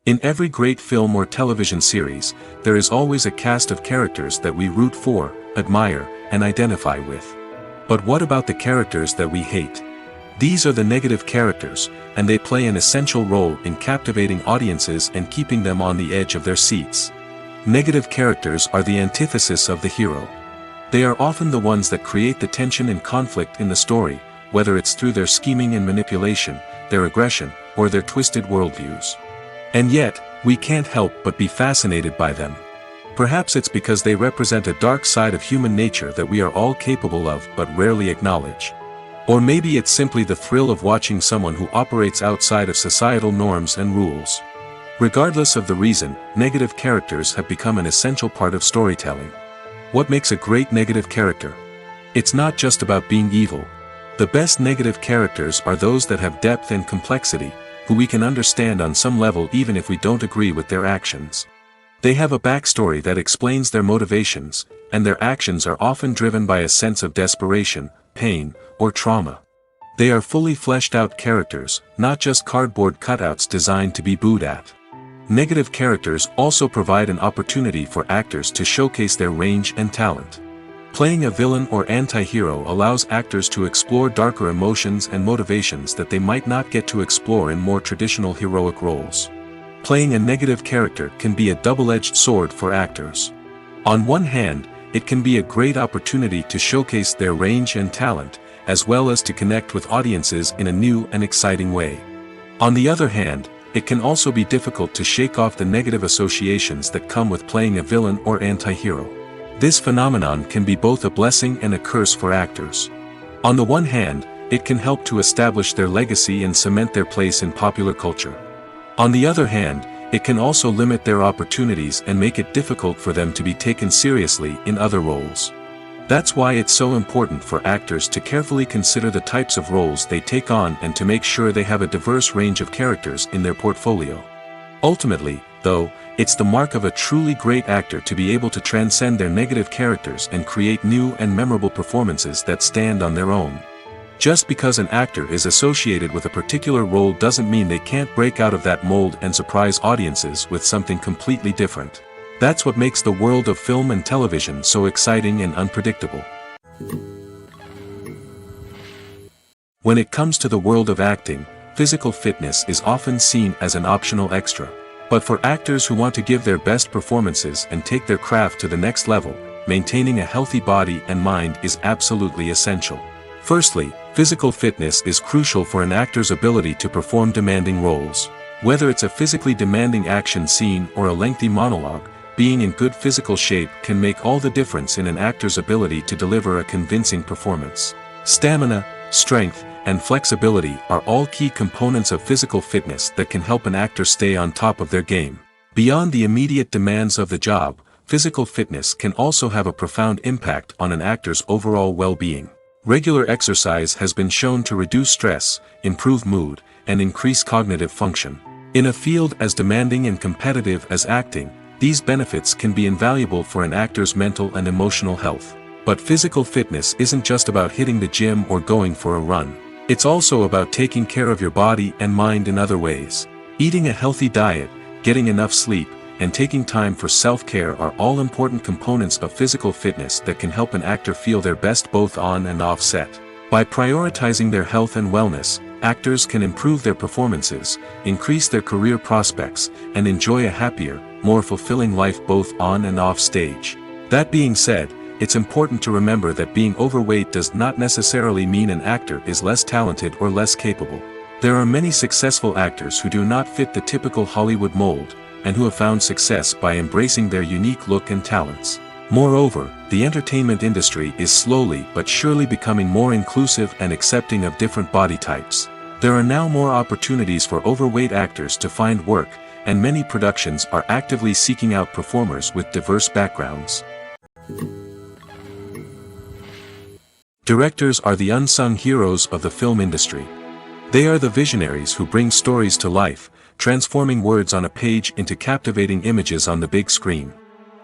In every great film or television series, there is always a cast of characters that we root for, admire, and identify with. But what about the characters that we hate? These are the negative characters, and they play an essential role in captivating audiences and keeping them on the edge of their seats. Negative characters are the antithesis of the hero. They are often the ones that create the tension and conflict in the story, whether it's through their scheming and manipulation, their aggression, or their twisted worldviews. And yet, we can't help but be fascinated by them. Perhaps it's because they represent a dark side of human nature that we are all capable of but rarely acknowledge. Or maybe it's simply the thrill of watching someone who operates outside of societal norms and rules. Regardless of the reason, negative characters have become an essential part of storytelling. What makes a great negative character? It's not just about being evil. The best negative characters are those that have depth and complexity, who we can understand on some level even if we don't agree with their actions. They have a backstory that explains their motivations, and their actions are often driven by a sense of desperation, pain, or trauma. They are fully fleshed out characters, not just cardboard cutouts designed to be booed at. Negative characters also provide an opportunity for actors to showcase their range and talent. Playing a villain or anti-hero allows actors to explore darker emotions and motivations that they might not get to explore in more traditional heroic roles. Playing a negative character can be a double-edged sword for actors. On one hand, it can be a great opportunity to showcase their range and talent, as well as to connect with audiences in a new and exciting way. On the other hand, it can also be difficult to shake off the negative associations that come with playing a villain or anti-hero. This phenomenon can be both a blessing and a curse for actors. On the one hand, it can help to establish their legacy and cement their place in popular culture. On the other hand, it can also limit their opportunities and make it difficult for them to be taken seriously in other roles. That's why it's so important for actors to carefully consider the types of roles they take on and to make sure they have a diverse range of characters in their portfolio. Ultimately, though, it's the mark of a truly great actor to be able to transcend their negative characters and create new and memorable performances that stand on their own. Just because an actor is associated with a particular role doesn't mean they can't break out of that mold and surprise audiences with something completely different. That's what makes the world of film and television so exciting and unpredictable. When it comes to the world of acting, physical fitness is often seen as an optional extra. But for actors who want to give their best performances and take their craft to the next level, maintaining a healthy body and mind is absolutely essential. Firstly, physical fitness is crucial for an actor's ability to perform demanding roles. Whether it's a physically demanding action scene or a lengthy monologue, being in good physical shape can make all the difference in an actor's ability to deliver a convincing performance. Stamina, strength, and flexibility are all key components of physical fitness that can help an actor stay on top of their game. Beyond the immediate demands of the job, physical fitness can also have a profound impact on an actor's overall well-being. Regular exercise has been shown to reduce stress, improve mood, and increase cognitive function. In a field as demanding and competitive as acting, these benefits can be invaluable for an actor's mental and emotional health. But physical fitness isn't just about hitting the gym or going for a run. It's also about taking care of your body and mind in other ways. Eating a healthy diet, getting enough sleep, and taking time for self-care are all important components of physical fitness that can help an actor feel their best both on and off set. By prioritizing their health and wellness, actors can improve their performances, increase their career prospects, and enjoy a happier, more fulfilling life both on and off stage. That being said, it's important to remember that being overweight does not necessarily mean an actor is less talented or less capable. There are many successful actors who do not fit the typical Hollywood mold, and who have found success by embracing their unique look and talents. Moreover, the entertainment industry is slowly but surely becoming more inclusive and accepting of different body types. There are now more opportunities for overweight actors to find work, and many productions are actively seeking out performers with diverse backgrounds. Directors are the unsung heroes of the film industry. They are the visionaries who bring stories to life, transforming words on a page into captivating images on the big screen.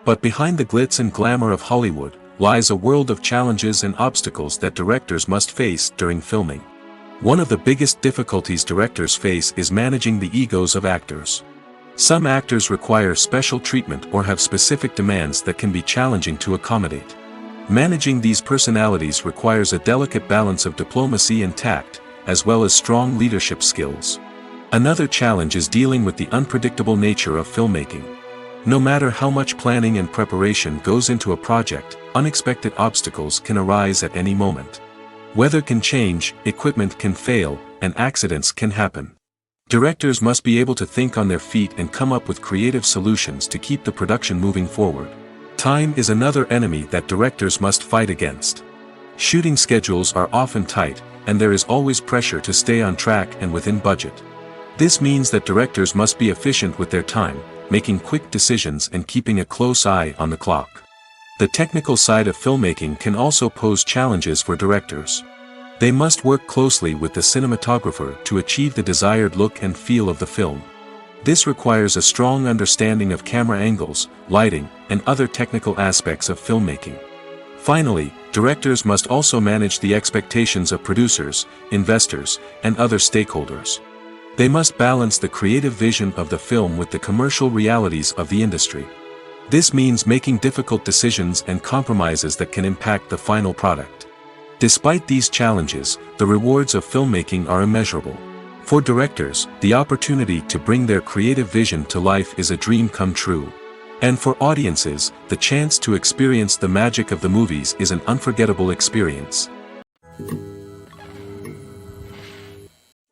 But behind the glitz and glamour of Hollywood, lies a world of challenges and obstacles that directors must face during filming. One of the biggest difficulties directors face is managing the egos of actors. Some actors require special treatment or have specific demands that can be challenging to accommodate. Managing these personalities requires a delicate balance of diplomacy and tact, as well as strong leadership skills. Another challenge is dealing with the unpredictable nature of filmmaking. No matter how much planning and preparation goes into a project, unexpected obstacles can arise at any moment. Weather can change, equipment can fail, and accidents can happen. Directors must be able to think on their feet and come up with creative solutions to keep the production moving forward. Time is another enemy that directors must fight against. Shooting schedules are often tight, and there is always pressure to stay on track and within budget. This means that directors must be efficient with their time, making quick decisions and keeping a close eye on the clock. The technical side of filmmaking can also pose challenges for directors. They must work closely with the cinematographer to achieve the desired look and feel of the film. This requires a strong understanding of camera angles, lighting, and other technical aspects of filmmaking. Finally, directors must also manage the expectations of producers, investors, and other stakeholders. They must balance the creative vision of the film with the commercial realities of the industry. This means making difficult decisions and compromises that can impact the final product. Despite these challenges, the rewards of filmmaking are immeasurable. For directors, the opportunity to bring their creative vision to life is a dream come true. And for audiences, the chance to experience the magic of the movies is an unforgettable experience.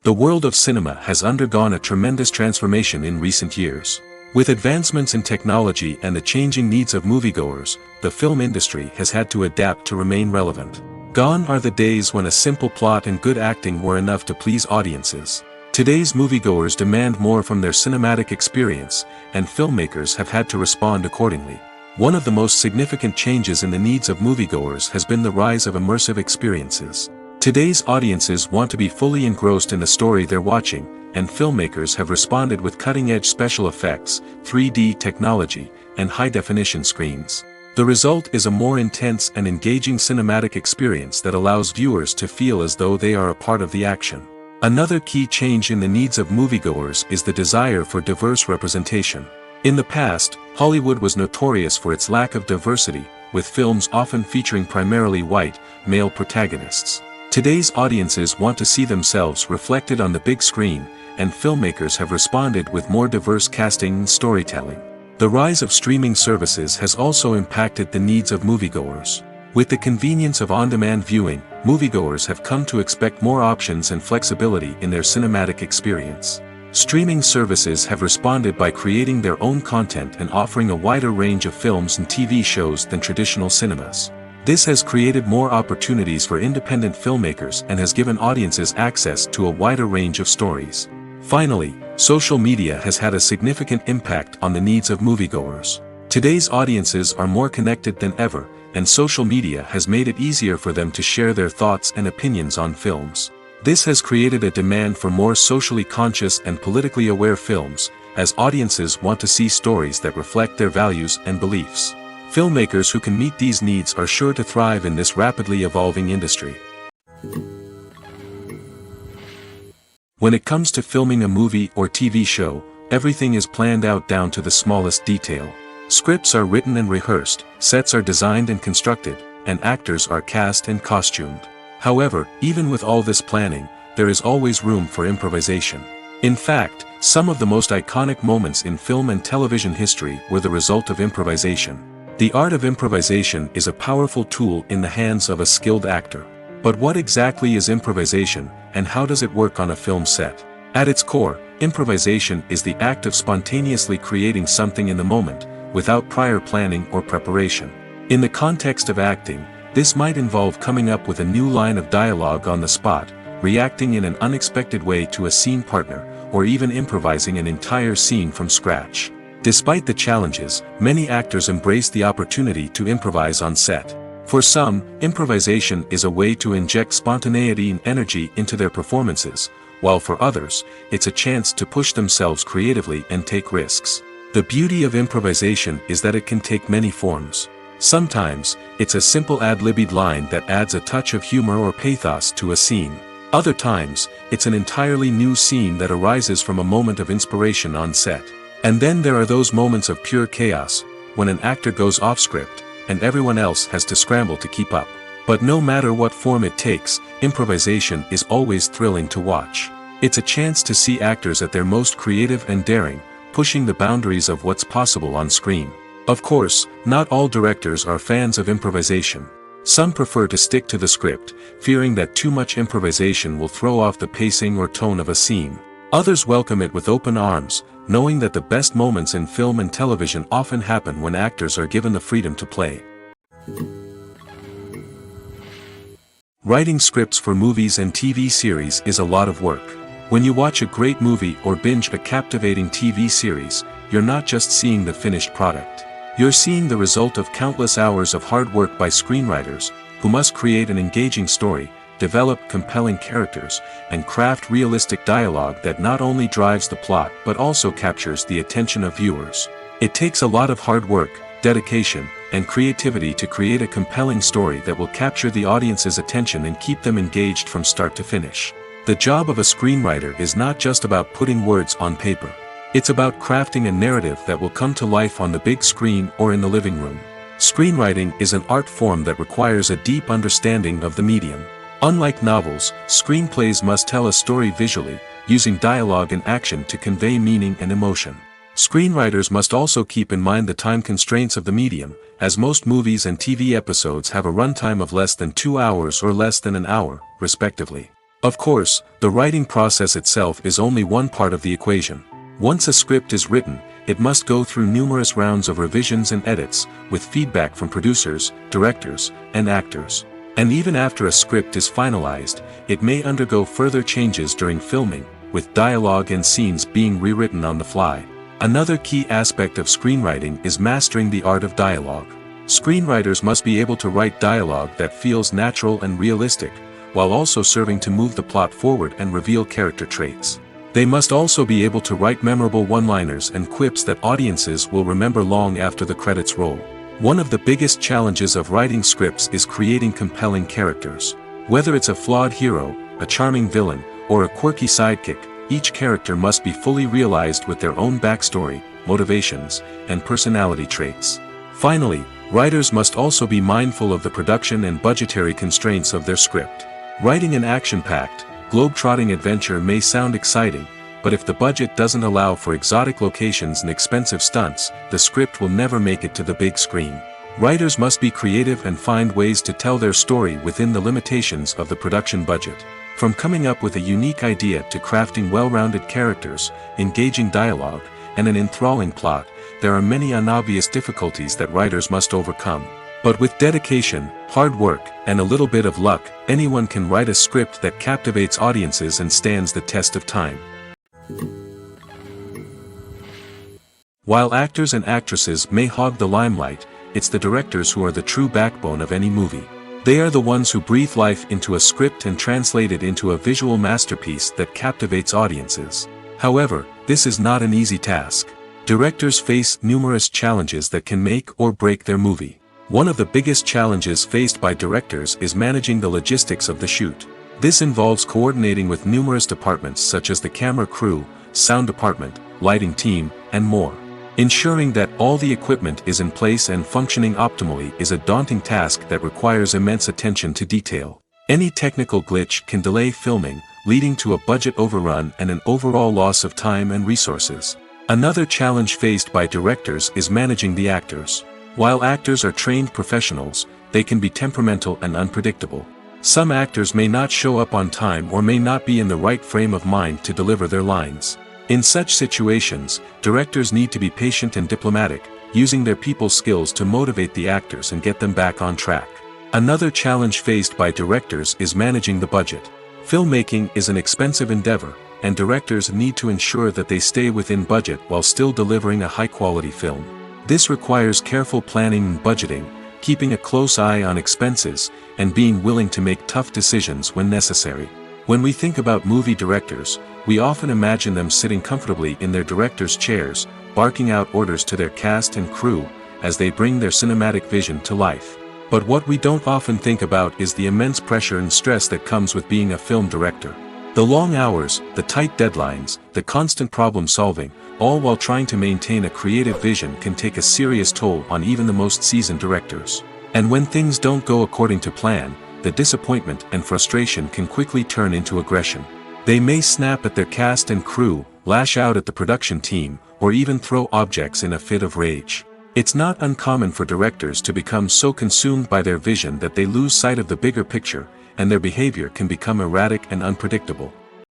The world of cinema has undergone a tremendous transformation in recent years. With advancements in technology and the changing needs of moviegoers, the film industry has had to adapt to remain relevant. Gone are the days when a simple plot and good acting were enough to please audiences. Today's moviegoers demand more from their cinematic experience, and filmmakers have had to respond accordingly. One of the most significant changes in the needs of moviegoers has been the rise of immersive experiences. Today's audiences want to be fully engrossed in the story they're watching, and filmmakers have responded with cutting-edge special effects, 3D technology, and high-definition screens. The result is a more intense and engaging cinematic experience that allows viewers to feel as though they are a part of the action. Another key change in the needs of moviegoers is the desire for diverse representation. In the past, Hollywood was notorious for its lack of diversity, with films often featuring primarily white, male protagonists. Today's audiences want to see themselves reflected on the big screen, and filmmakers have responded with more diverse casting and storytelling. The rise of streaming services has also impacted the needs of moviegoers. With the convenience of on-demand viewing, moviegoers have come to expect more options and flexibility in their cinematic experience. Streaming services have responded by creating their own content and offering a wider range of films and TV shows than traditional cinemas. This has created more opportunities for independent filmmakers and has given audiences access to a wider range of stories. Finally, social media has had a significant impact on the needs of moviegoers. Today's audiences are more connected than ever, and social media has made it easier for them to share their thoughts and opinions on films. This has created a demand for more socially conscious and politically aware films, as audiences want to see stories that reflect their values and beliefs. Filmmakers who can meet these needs are sure to thrive in this rapidly evolving industry. When it comes to filming a movie or TV show, everything is planned out down to the smallest detail. Scripts are written and rehearsed, sets are designed and constructed, and actors are cast and costumed. However, even with all this planning, there is always room for improvisation. In fact, some of the most iconic moments in film and television history were the result of improvisation. The art of improvisation is a powerful tool in the hands of a skilled actor. But what exactly is improvisation, and how does it work on a film set? At its core, improvisation is the act of spontaneously creating something in the moment, without prior planning or preparation. In the context of acting, this might involve coming up with a new line of dialogue on the spot, reacting in an unexpected way to a scene partner, or even improvising an entire scene from scratch. Despite the challenges, many actors embrace the opportunity to improvise on set. For some, improvisation is a way to inject spontaneity and energy into their performances, while for others, it's a chance to push themselves creatively and take risks. The beauty of improvisation is that it can take many forms. Sometimes, it's a simple ad-libbed line that adds a touch of humor or pathos to a scene. Other times, it's an entirely new scene that arises from a moment of inspiration on set. And then there are those moments of pure chaos, when an actor goes off script, and everyone else has to scramble to keep up. But no matter what form it takes, improvisation is always thrilling to watch. It's a chance to see actors at their most creative and daring, pushing the boundaries of what's possible on screen. Of course, not all directors are fans of improvisation. Some prefer to stick to the script, fearing that too much improvisation will throw off the pacing or tone of a scene. Others welcome it with open arms, knowing that the best moments in film and television often happen when actors are given the freedom to play. Writing scripts for movies and TV series is a lot of work. When you watch a great movie or binge a captivating TV series, you're not just seeing the finished product. You're seeing the result of countless hours of hard work by screenwriters, who must create an engaging story, develop compelling characters, and craft realistic dialogue that not only drives the plot but also captures the attention of viewers. It takes a lot of hard work, dedication, and creativity to create a compelling story that will capture the audience's attention and keep them engaged from start to finish. The job of a screenwriter is not just about putting words on paper. It's about crafting a narrative that will come to life on the big screen or in the living room. Screenwriting is an art form that requires a deep understanding of the medium. Unlike novels, screenplays must tell a story visually, using dialogue and action to convey meaning and emotion. Screenwriters must also keep in mind the time constraints of the medium, as most movies and TV episodes have a runtime of less than 2 hours or less than an hour, respectively. Of course, the writing process itself is only one part of the equation. Once a script is written, it must go through numerous rounds of revisions and edits, with feedback from producers, directors, and actors. And even after a script is finalized, it may undergo further changes during filming, with dialogue and scenes being rewritten on the fly. Another key aspect of screenwriting is mastering the art of dialogue. Screenwriters must be able to write dialogue that feels natural and realistic, while also serving to move the plot forward and reveal character traits. They must also be able to write memorable one-liners and quips that audiences will remember long after the credits roll. One of the biggest challenges of writing scripts is creating compelling characters. Whether it's a flawed hero, a charming villain, or a quirky sidekick, each character must be fully realized with their own backstory, motivations, and personality traits. Finally, writers must also be mindful of the production and budgetary constraints of their script. Writing an action-packed, globe-trotting adventure may sound exciting, but if the budget doesn't allow for exotic locations and expensive stunts, the script will never make it to the big screen. Writers must be creative and find ways to tell their story within the limitations of the production budget. From coming up with a unique idea to crafting well-rounded characters, engaging dialogue, and an enthralling plot, there are many unobvious difficulties that writers must overcome. But with dedication, hard work, and a little bit of luck, anyone can write a script that captivates audiences and stands the test of time. While actors and actresses may hog the limelight, it's the directors who are the true backbone of any movie. They are the ones who breathe life into a script and translate it into a visual masterpiece that captivates audiences. However, this is not an easy task. Directors face numerous challenges that can make or break their movie. One of the biggest challenges faced by directors is managing the logistics of the shoot. This involves coordinating with numerous departments such as the camera crew, sound department, lighting team, and more. Ensuring that all the equipment is in place and functioning optimally is a daunting task that requires immense attention to detail. Any technical glitch can delay filming, leading to a budget overrun and an overall loss of time and resources. Another challenge faced by directors is managing the actors. While actors are trained professionals, they can be temperamental and unpredictable. Some actors may not show up on time or may not be in the right frame of mind to deliver their lines. In such situations, directors need to be patient and diplomatic, using their people skills to motivate the actors and get them back on track. Another challenge faced by directors is managing the budget. Filmmaking is an expensive endeavor, and directors need to ensure that they stay within budget while still delivering a high-quality film. This requires careful planning and budgeting, keeping a close eye on expenses, and being willing to make tough decisions when necessary. When we think about movie directors, we often imagine them sitting comfortably in their director's chairs, barking out orders to their cast and crew, as they bring their cinematic vision to life. But what we don't often think about is the immense pressure and stress that comes with being a film director. The long hours, the tight deadlines, the constant problem solving, all while trying to maintain a creative vision can take a serious toll on even the most seasoned directors. And when things don't go according to plan, the disappointment and frustration can quickly turn into aggression. They may snap at their cast and crew, lash out at the production team, or even throw objects in a fit of rage. It's not uncommon for directors to become so consumed by their vision that they lose sight of the bigger picture, and their behavior can become erratic and unpredictable.